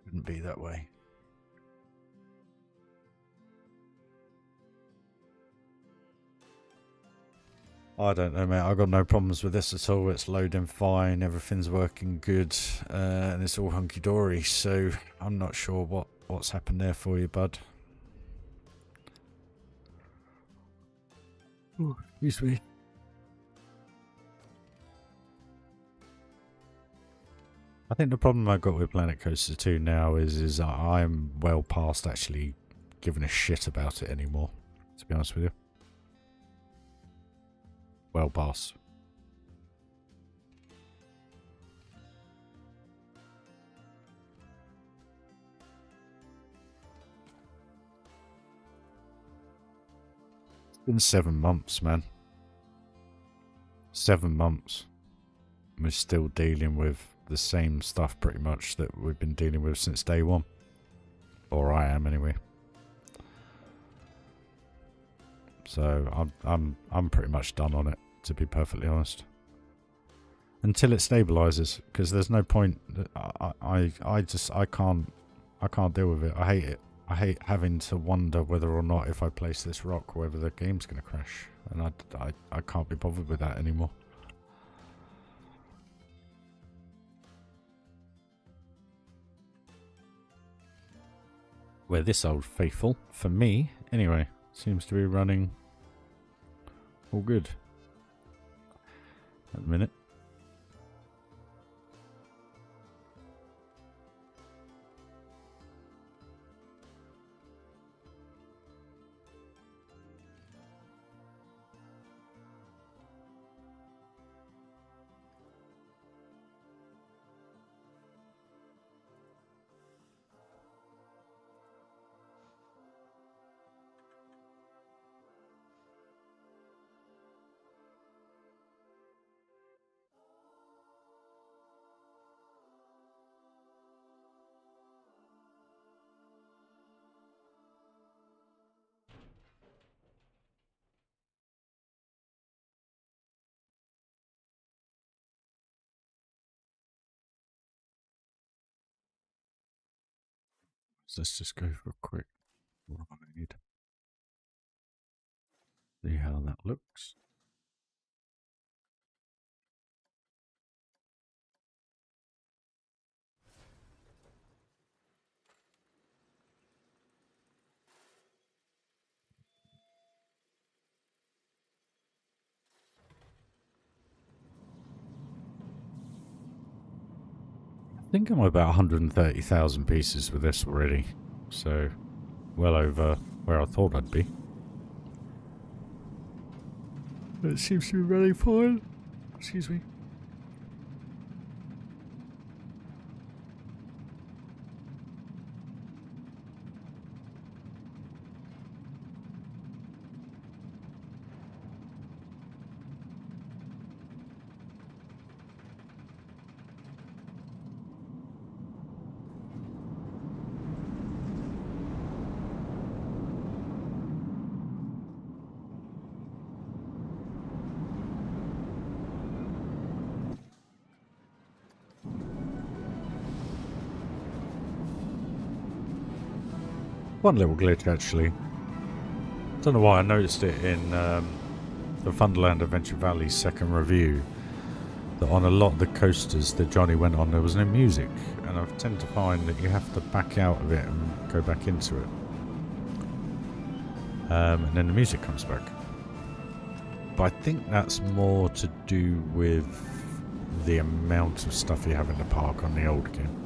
Wouldn't be that way. I don't know, mate. I've got no problems with this at all. It's loading fine, everything's working good, and it's all hunky-dory. So I'm not sure what's happened there for you, bud. Oh, excuse me. I think the problem I've got with Planet Coaster 2 now is I'm well past actually giving a shit about it anymore, to be honest with you. Well past. It's been 7 months, man. 7 months. We're still dealing with the same stuff pretty much that we've been dealing with since day one. Or I am anyway. So I'm pretty much done on it, to be perfectly honest. Until it stabilizes, because there's no point. I can't deal with it. I hate it. I hate having to wonder whether or not if I place this rock, whether the game's going to crash, and I can't be bothered with that anymore. Where this old faithful, for me anyway, seems to be running all good at the minute. So let's just go for a quick ride. See how that looks. I think I'm about 130,000 pieces with this already, so well over where I thought I'd be. It seems to be running fine. Excuse me. One little glitch actually. Don't know why I noticed it in the Thunderland Adventure Valley second review, that on a lot of the coasters that Johnny went on there was no music, and I tend to find that you have to back out of it and go back into it, and then the music comes back. But I think that's more to do with the amount of stuff you have in the park on the old game.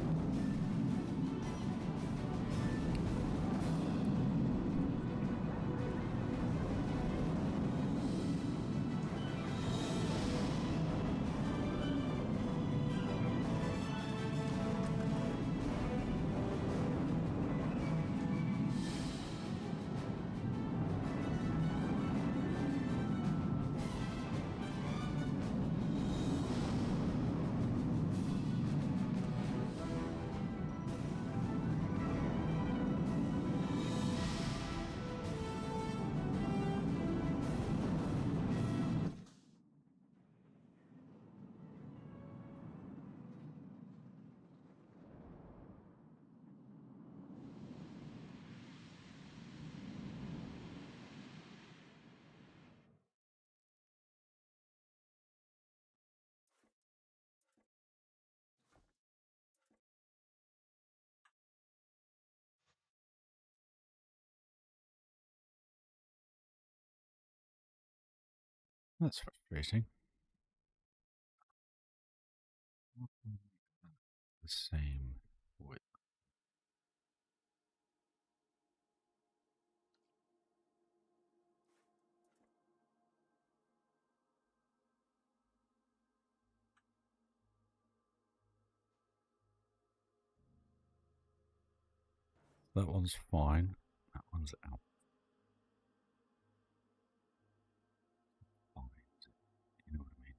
That's frustrating. The same width. That one's fine. That one's out. Fine. You know what I mean?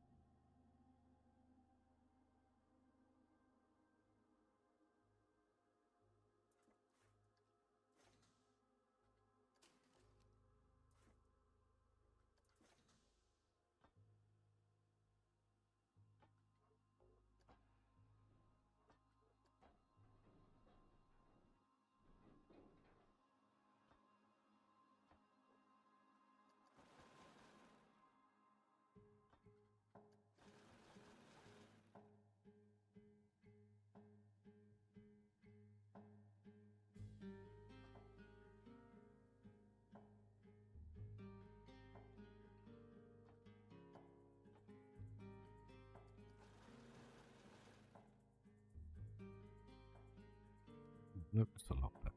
Looks a lot better.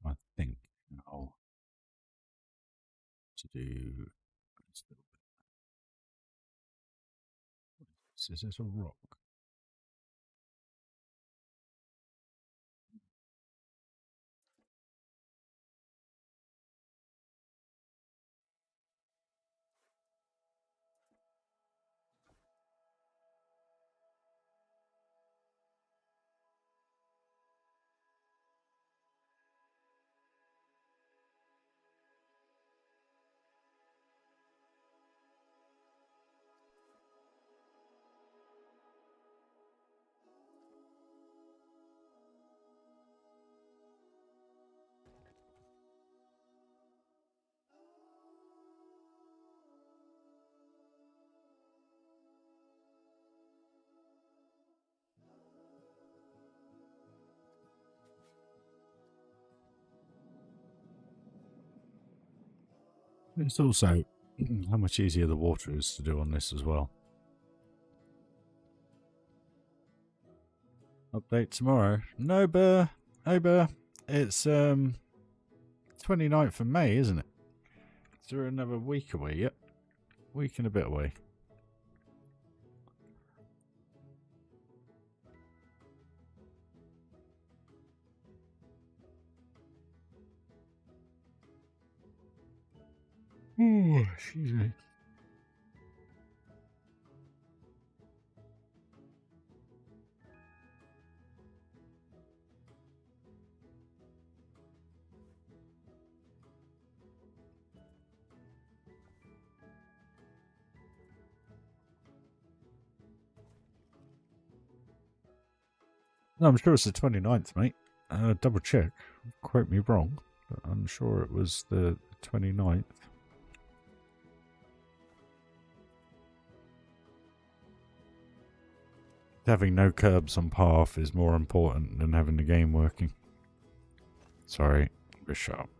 I think now to do this little bit. Is this a rock? It's also how much easier the water is to do on this as well. Update tomorrow. No, Burr. Hey, Burr. It's 29th of May, isn't it? Is there another week away? Yep. Week and a bit away. Oh, excuse me. No, I'm sure it's the 29th, mate. Double check. Quote me wrong, but I'm sure it was the 29th. Having no curbs on path is more important than having the game working. Sorry, we're sharp.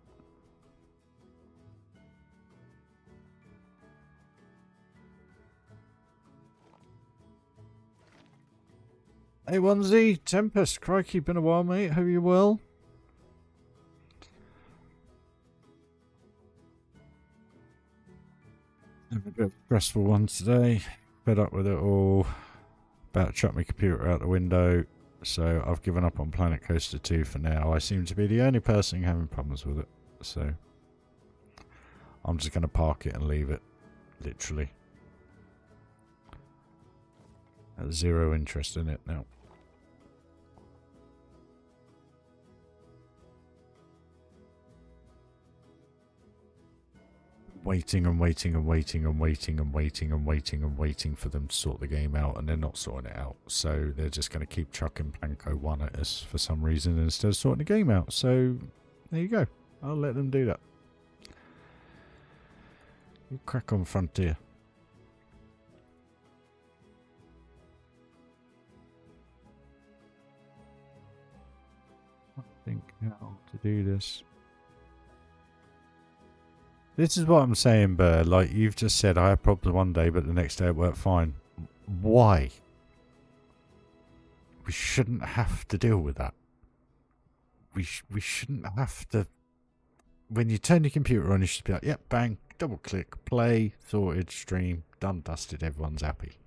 Hey, Onesie, Tempest, crikey, been a while, mate. Hope you well. Having a bit of a stressful one today. Fed up with it all. About to chuck my computer out the window. So I've given up on Planet Coaster 2 for now. I seem to be the only person having problems with it. So I'm just going to park it and leave it. Literally. I have zero interest in it now. Waiting and waiting and waiting and waiting and waiting and waiting and waiting for them to sort the game out, and they're not sorting it out. So they're just going to keep chucking Planko 1 at us for some reason instead of sorting the game out. So there you go. I'll let them do that. You crack on, Frontier. I think how to do this. This is what I'm saying, Burr. Like, you've just said, I had problems one day, but the next day it worked fine. Why? We shouldn't have to deal with that. We shouldn't have to... When you turn your computer on, you should be like, yep, bang, double click, play, sorted, stream, done, dusted, everyone's happy.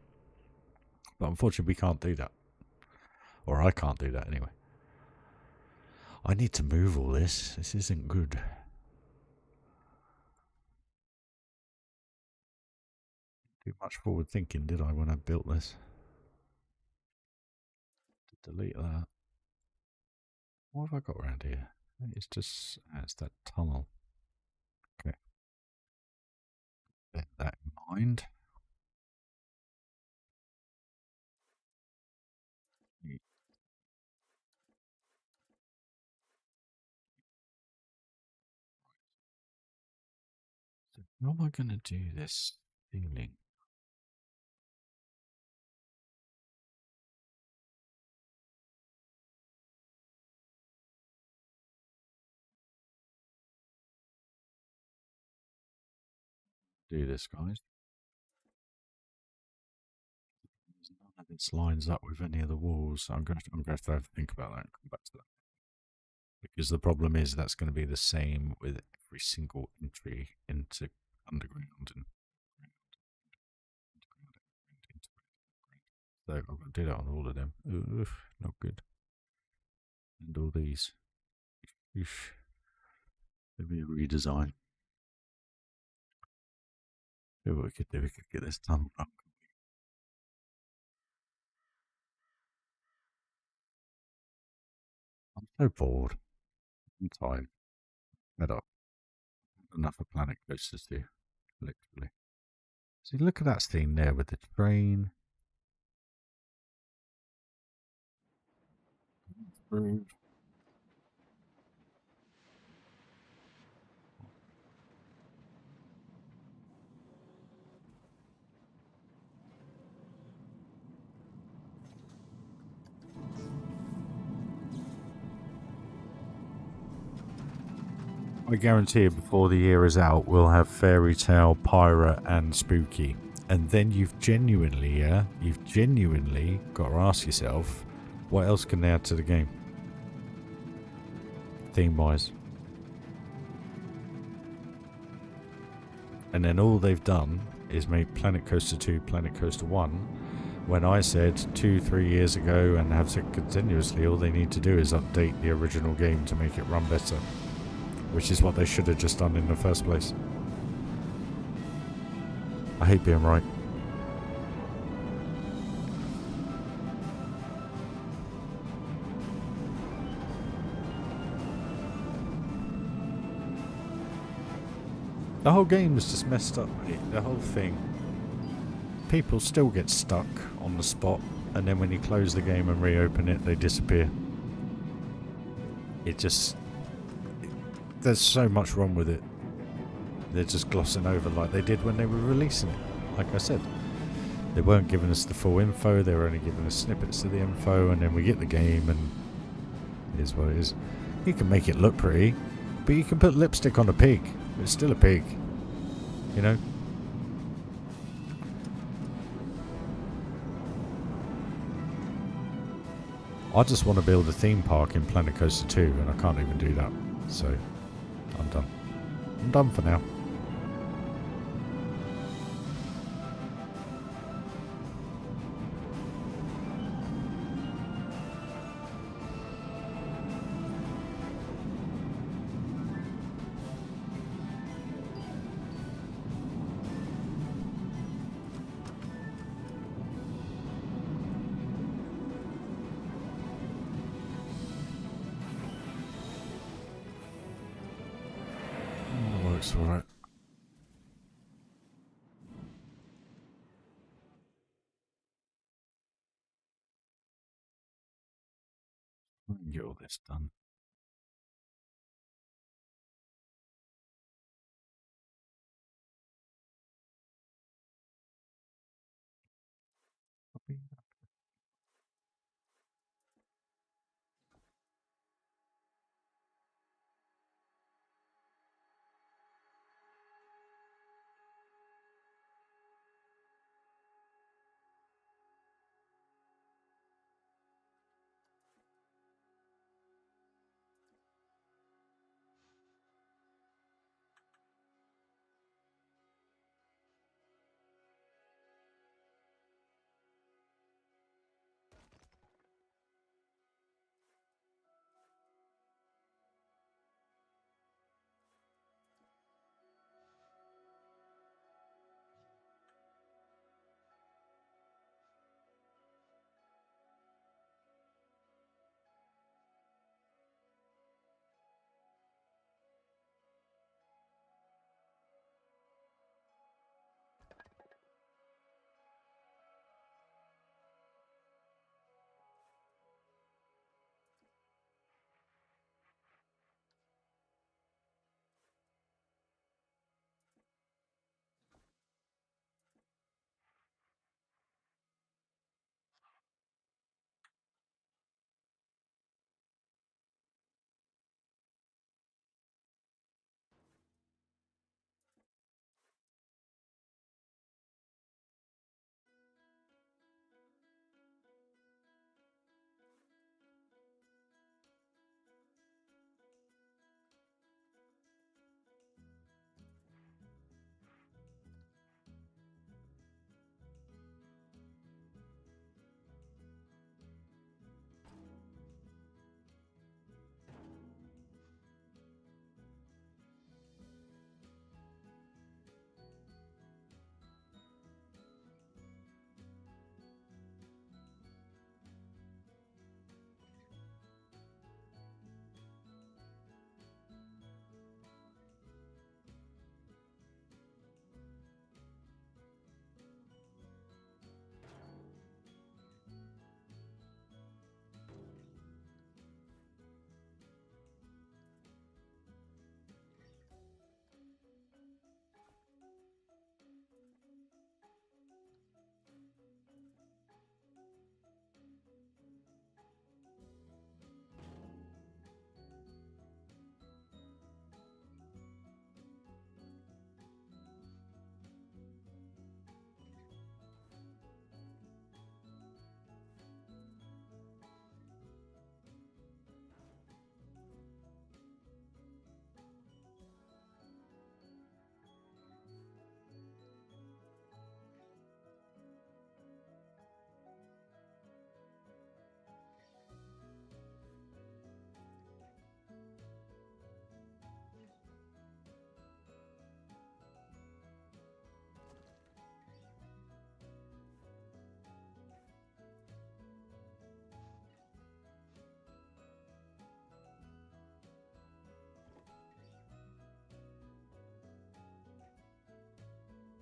But unfortunately, we can't do that. Or I can't do that anyway. I need to move all this. This isn't good. Too much forward thinking, did I, when I built this? Delete that. What have I got around here? It's just, it's that tunnel. Okay. Bear that in mind. So how am I going to do this feeling? Do this, guys. None of this lines up with any of the walls. So I'm going to have to think about that and come back to that. Because the problem is that's going to be the same with every single entry into underground and so I'm going to do that on all of them. Oof, not good. And all these. Oof. Maybe a redesign. See what we could do. We could get this tunnel up. I'm so bored. I'm tired. Fed up. Enough of Planet Coasters here. Literally. See, look at that scene there with the train. I guarantee you before the year is out, we'll have Fairy Tale, Pirate, and Spooky. And then you've genuinely got to ask yourself, What else can they add to the game? Theme-wise. And then all they've done is made Planet Coaster 2, Planet Coaster 1, when I said 2-3 years ago and have said continuously all they need to do is update the original game to make it run better. Which is what they should have just done in the first place. I hate being right. The whole game is just messed up, mate. The whole thing. People still get stuck on the spot, and then when you close the game and reopen it, they disappear. It just... there's so much wrong with it. They're just glossing over like they did when they were releasing it. Like I said, they weren't giving us the full info, they were only giving us snippets of the info, and then we get the game and it is what it is. You can make it look pretty, but you can put lipstick on a pig. It's still a pig, you know? I just want to build a theme park in Planet Coaster 2 and I can't even do that, so I'm done. I'm done for now. Works alright. Get all this done.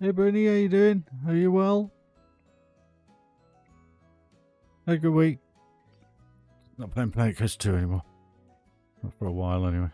Hey Bernie, how you doing? Are you well? Had a good week. Not playing Planet Coaster 2 anymore. Not for a while anyway.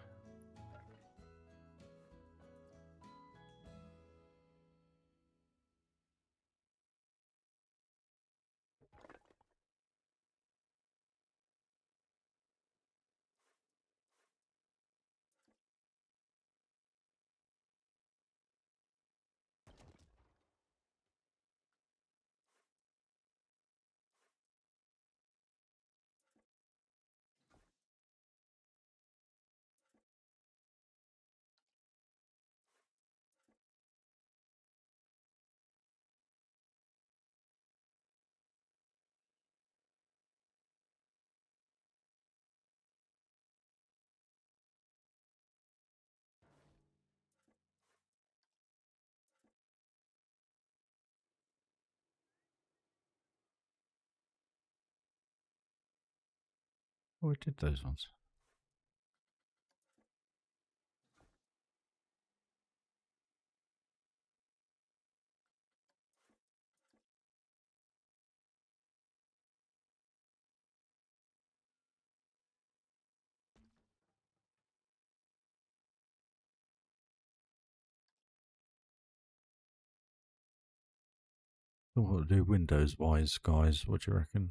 Oh, I did those ones. So what to do Windows wise, guys? What do you reckon?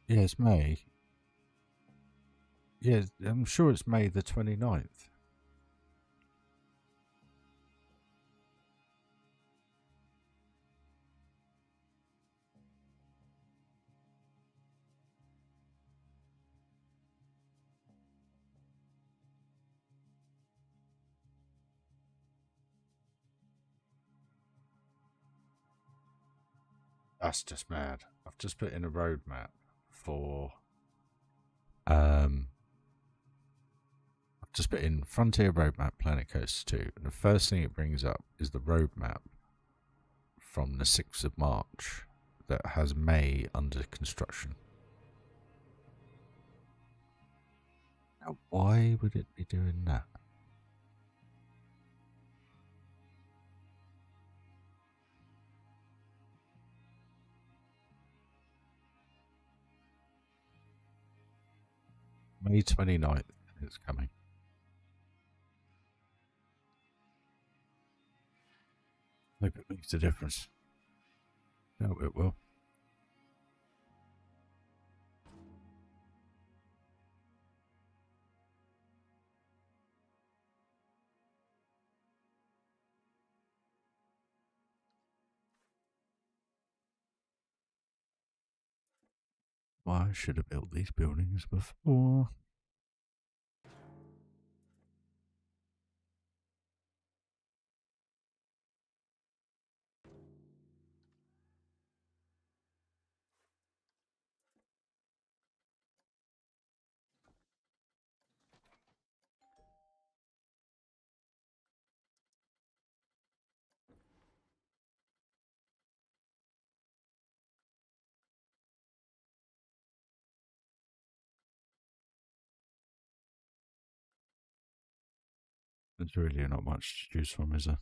Yeah, it's May. Yeah, I'm sure it's May the 29th. That's just mad. I've just put in a roadmap for I've just put in Frontier Roadmap Planet Coaster 2, and the first thing it brings up is the roadmap from the 6th of March that has May under construction. Now, why would it be doing that? May 29th is coming. Hope it makes a difference. No, it will. Well, I should have built these buildings before. There's really not much to choose from, is there?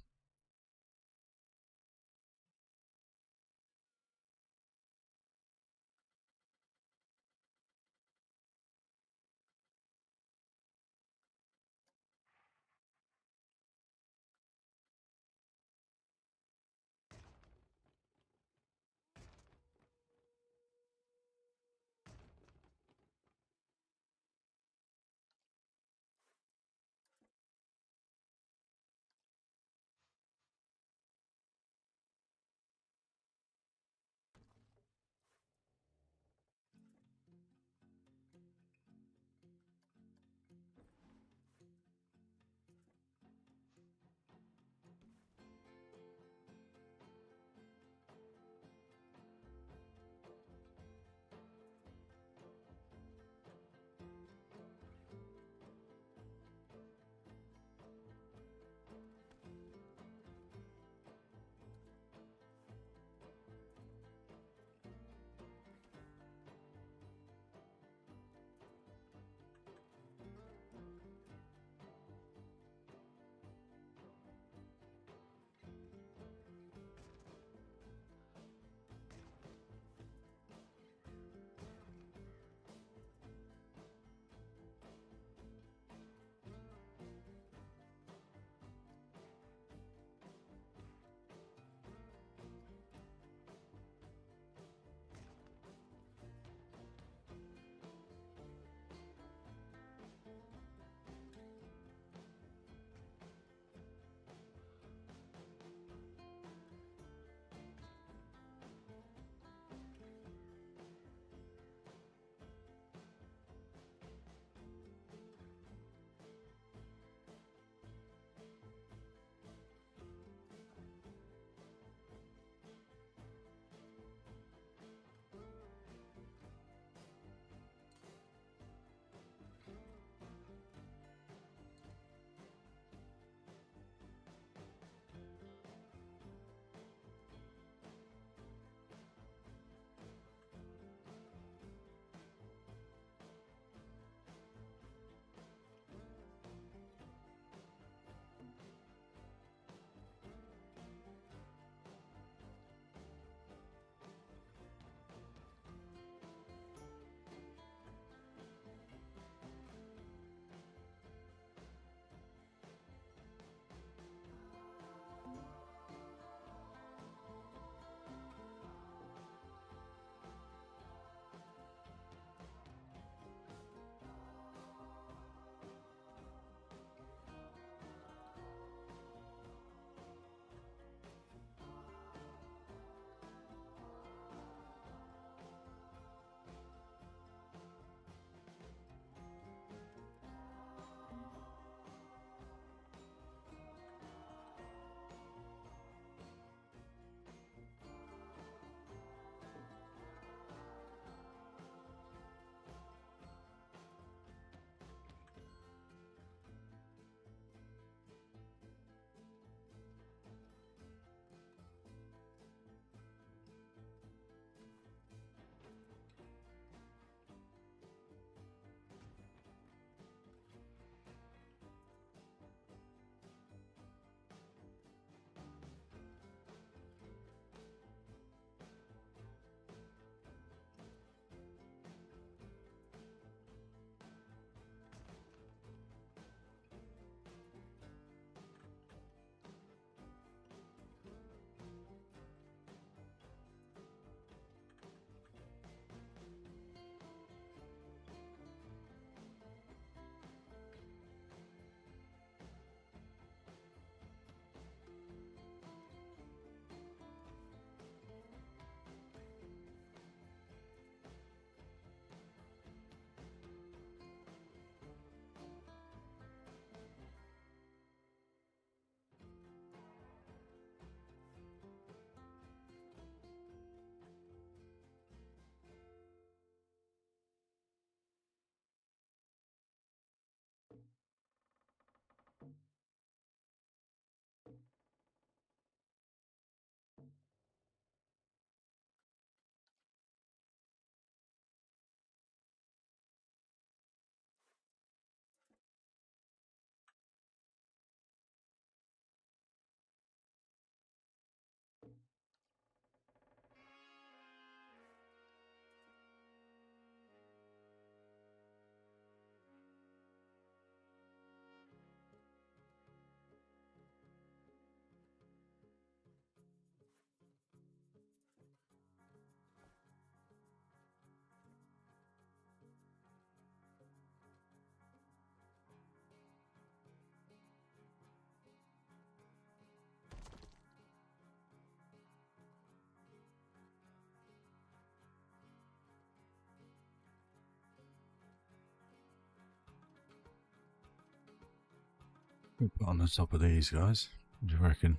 Put on the top of these guys. What do you reckon?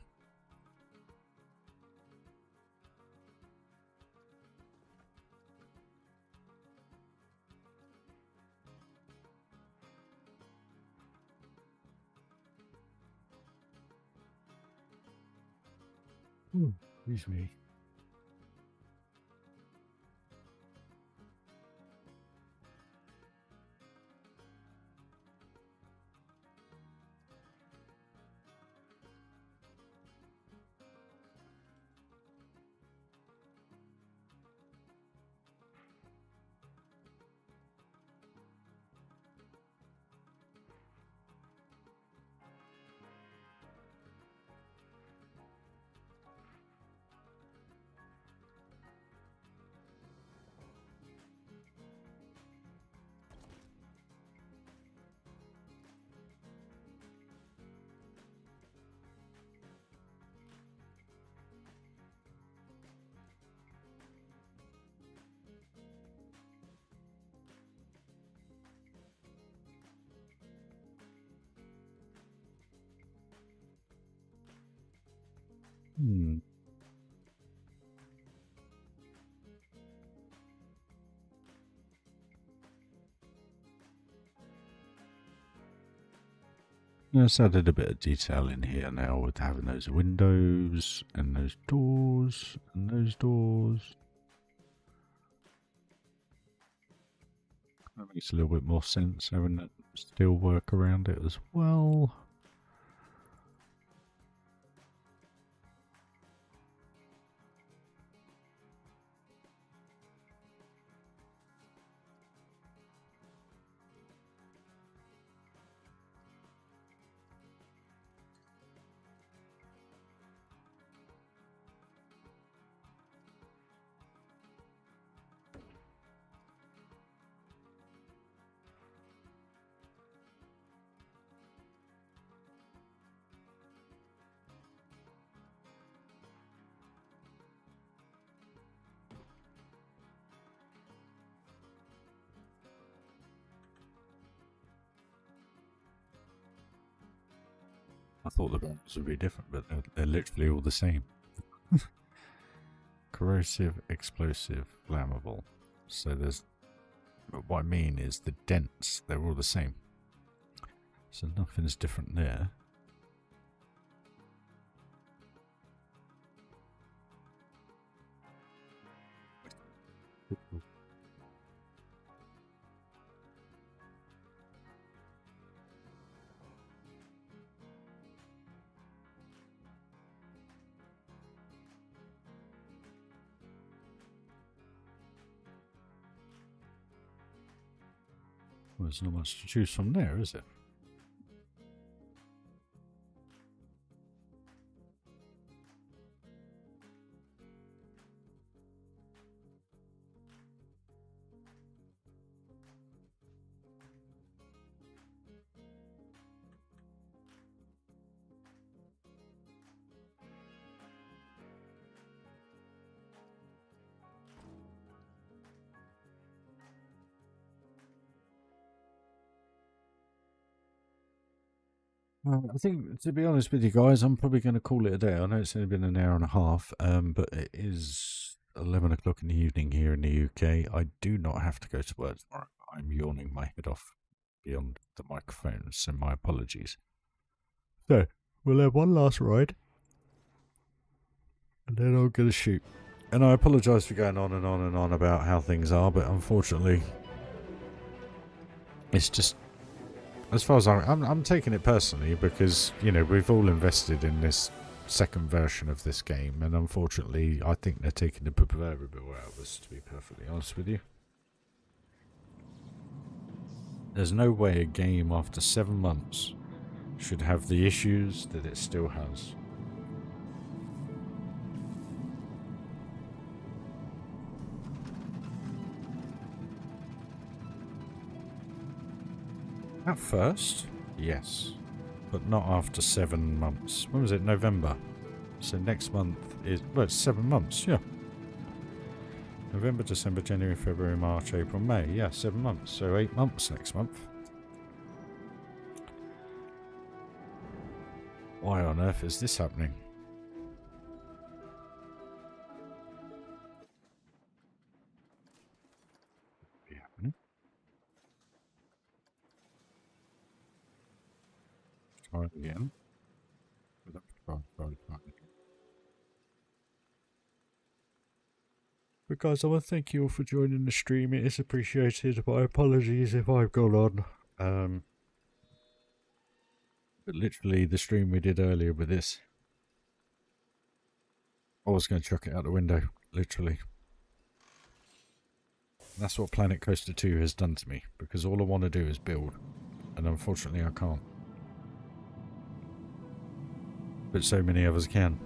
Excuse me. Let's added a bit of detail in here now with having those windows and those doors and those doors. That makes a little bit more sense having that steel work around it as well. I thought the buttons would be different, but they're literally all the same. Corrosive, explosive, flammable. So there's... what I mean is the dents, they're all the same. So nothing's different there. Well, there's not much to choose from there, is it? I think, to be honest with you guys, I'm probably going to call it a day. I know it's only been an hour and a half, but it is 11 o'clock in the evening here in the UK. I do not have to go to work tomorrow. I'm yawning my head off beyond the microphone, so my apologies. So, we'll have one last ride, and then I'll get a shoot. And I apologise for going on and on and on about how things are, but unfortunately, it's just... as far as I'm taking it personally because, you know, we've all invested in this second version of this game, and unfortunately, I think they're taking the proverbial out of us, to be perfectly honest with you. There's no way a game after 7 months should have the issues that it still has. At first, yes, but not after 7 months. When was it? November. So next month is, well, it's 7 months, yeah. November, December, January, February, March, April, May. Yeah, 7 months. So 8 months next month. Why on earth is this happening? Be happening. Try it again. But guys, I want to thank you all for joining the stream. It is appreciated. My apologies if I've gone on. But literally, the stream we did earlier with this, I was going to chuck it out the window. Literally. And that's what Planet Coaster 2 has done to me. Because all I want to do is build. And unfortunately, I can't. But so many of us can.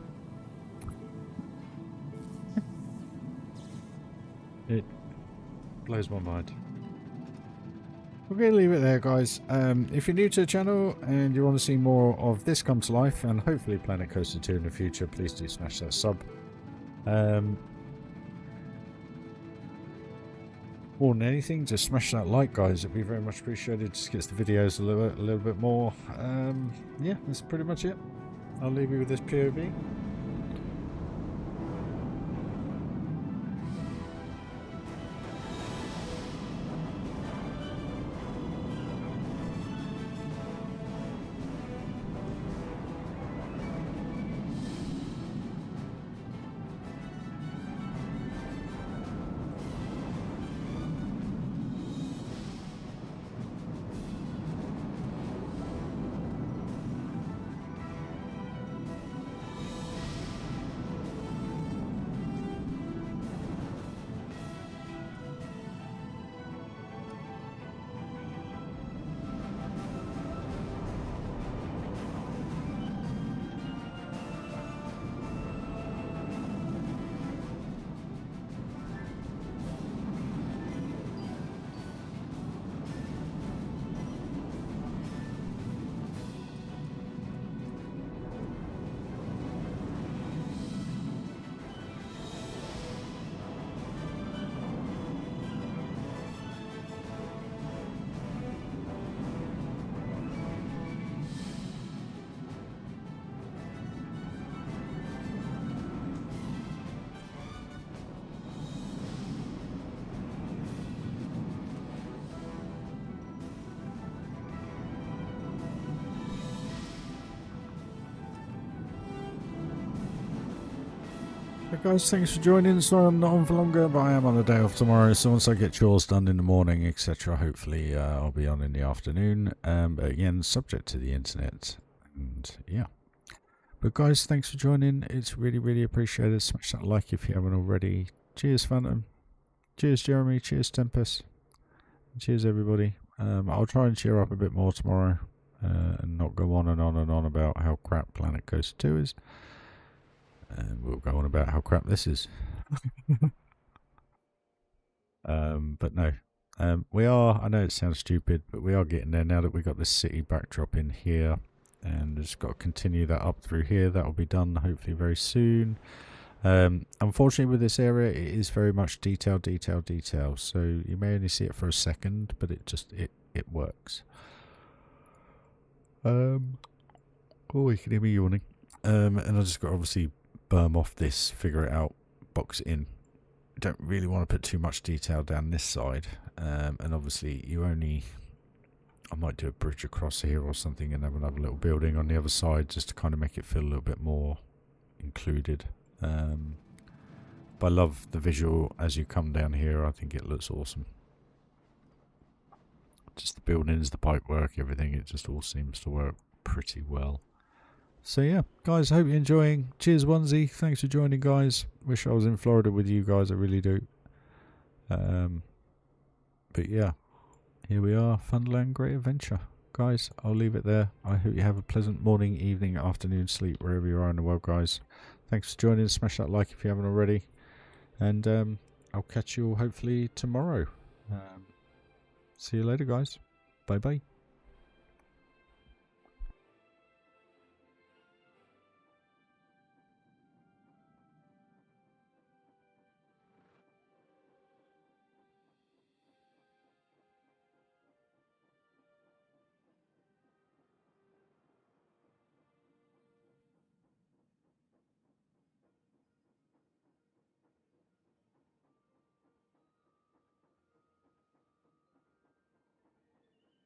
It blows my mind. We're going to leave it there, guys. If you're new to the channel and you want to see more of this come to life, and hopefully Planet Coaster 2 in the future, please do smash that sub. More than anything, just smash that like, guys. It'd be very much appreciated. Just gets the videos a little bit more. Yeah, that's pretty much it. I'll leave you with this POV. Guys, thanks for joining. Sorry I'm not on for longer, but I am on a day off tomorrow, so once I get chores done in the morning, etc., hopefully I'll be on in the afternoon. But again, subject to the internet, and yeah. But guys, thanks for joining. It's really appreciated. Smash that like if you haven't already. Cheers, Phantom. Cheers, Jeremy. Cheers, Tempest. Cheers, everybody. I'll try and cheer up a bit more tomorrow, and not go on and on about how crap Planet Coaster 2 is. And we'll go on about how crap this is. But no. We are, I know it sounds stupid, but we are getting there now that we've got this city backdrop in here. And just got to continue that up through here. That will be done hopefully very soon. Unfortunately with this area, it is very much detail. So you may only see it for a second, but it just, it works. Oh, you can hear me yawning. And I just got to obviously berm off this, figure it out, box it in. Don't really want to put too much detail down this side, and obviously I might do a bridge across here or something and have another little building on the other side just to kind of make it feel a little bit more included. But I love the visual as you come down here. I think it looks awesome. Just the buildings, the pipework, everything, it just all seems to work pretty well. So yeah, guys, I hope you're enjoying. Cheers, Onesie. Thanks for joining, guys. Wish I was in Florida with you guys. I really do. But yeah, here we are. Funland, great adventure. Guys, I'll leave it there. I hope you have a pleasant morning, evening, afternoon sleep, wherever you are in the world, guys. Thanks for joining. Smash that like if you haven't already. And I'll catch you all hopefully tomorrow. See you later, guys. Bye-bye.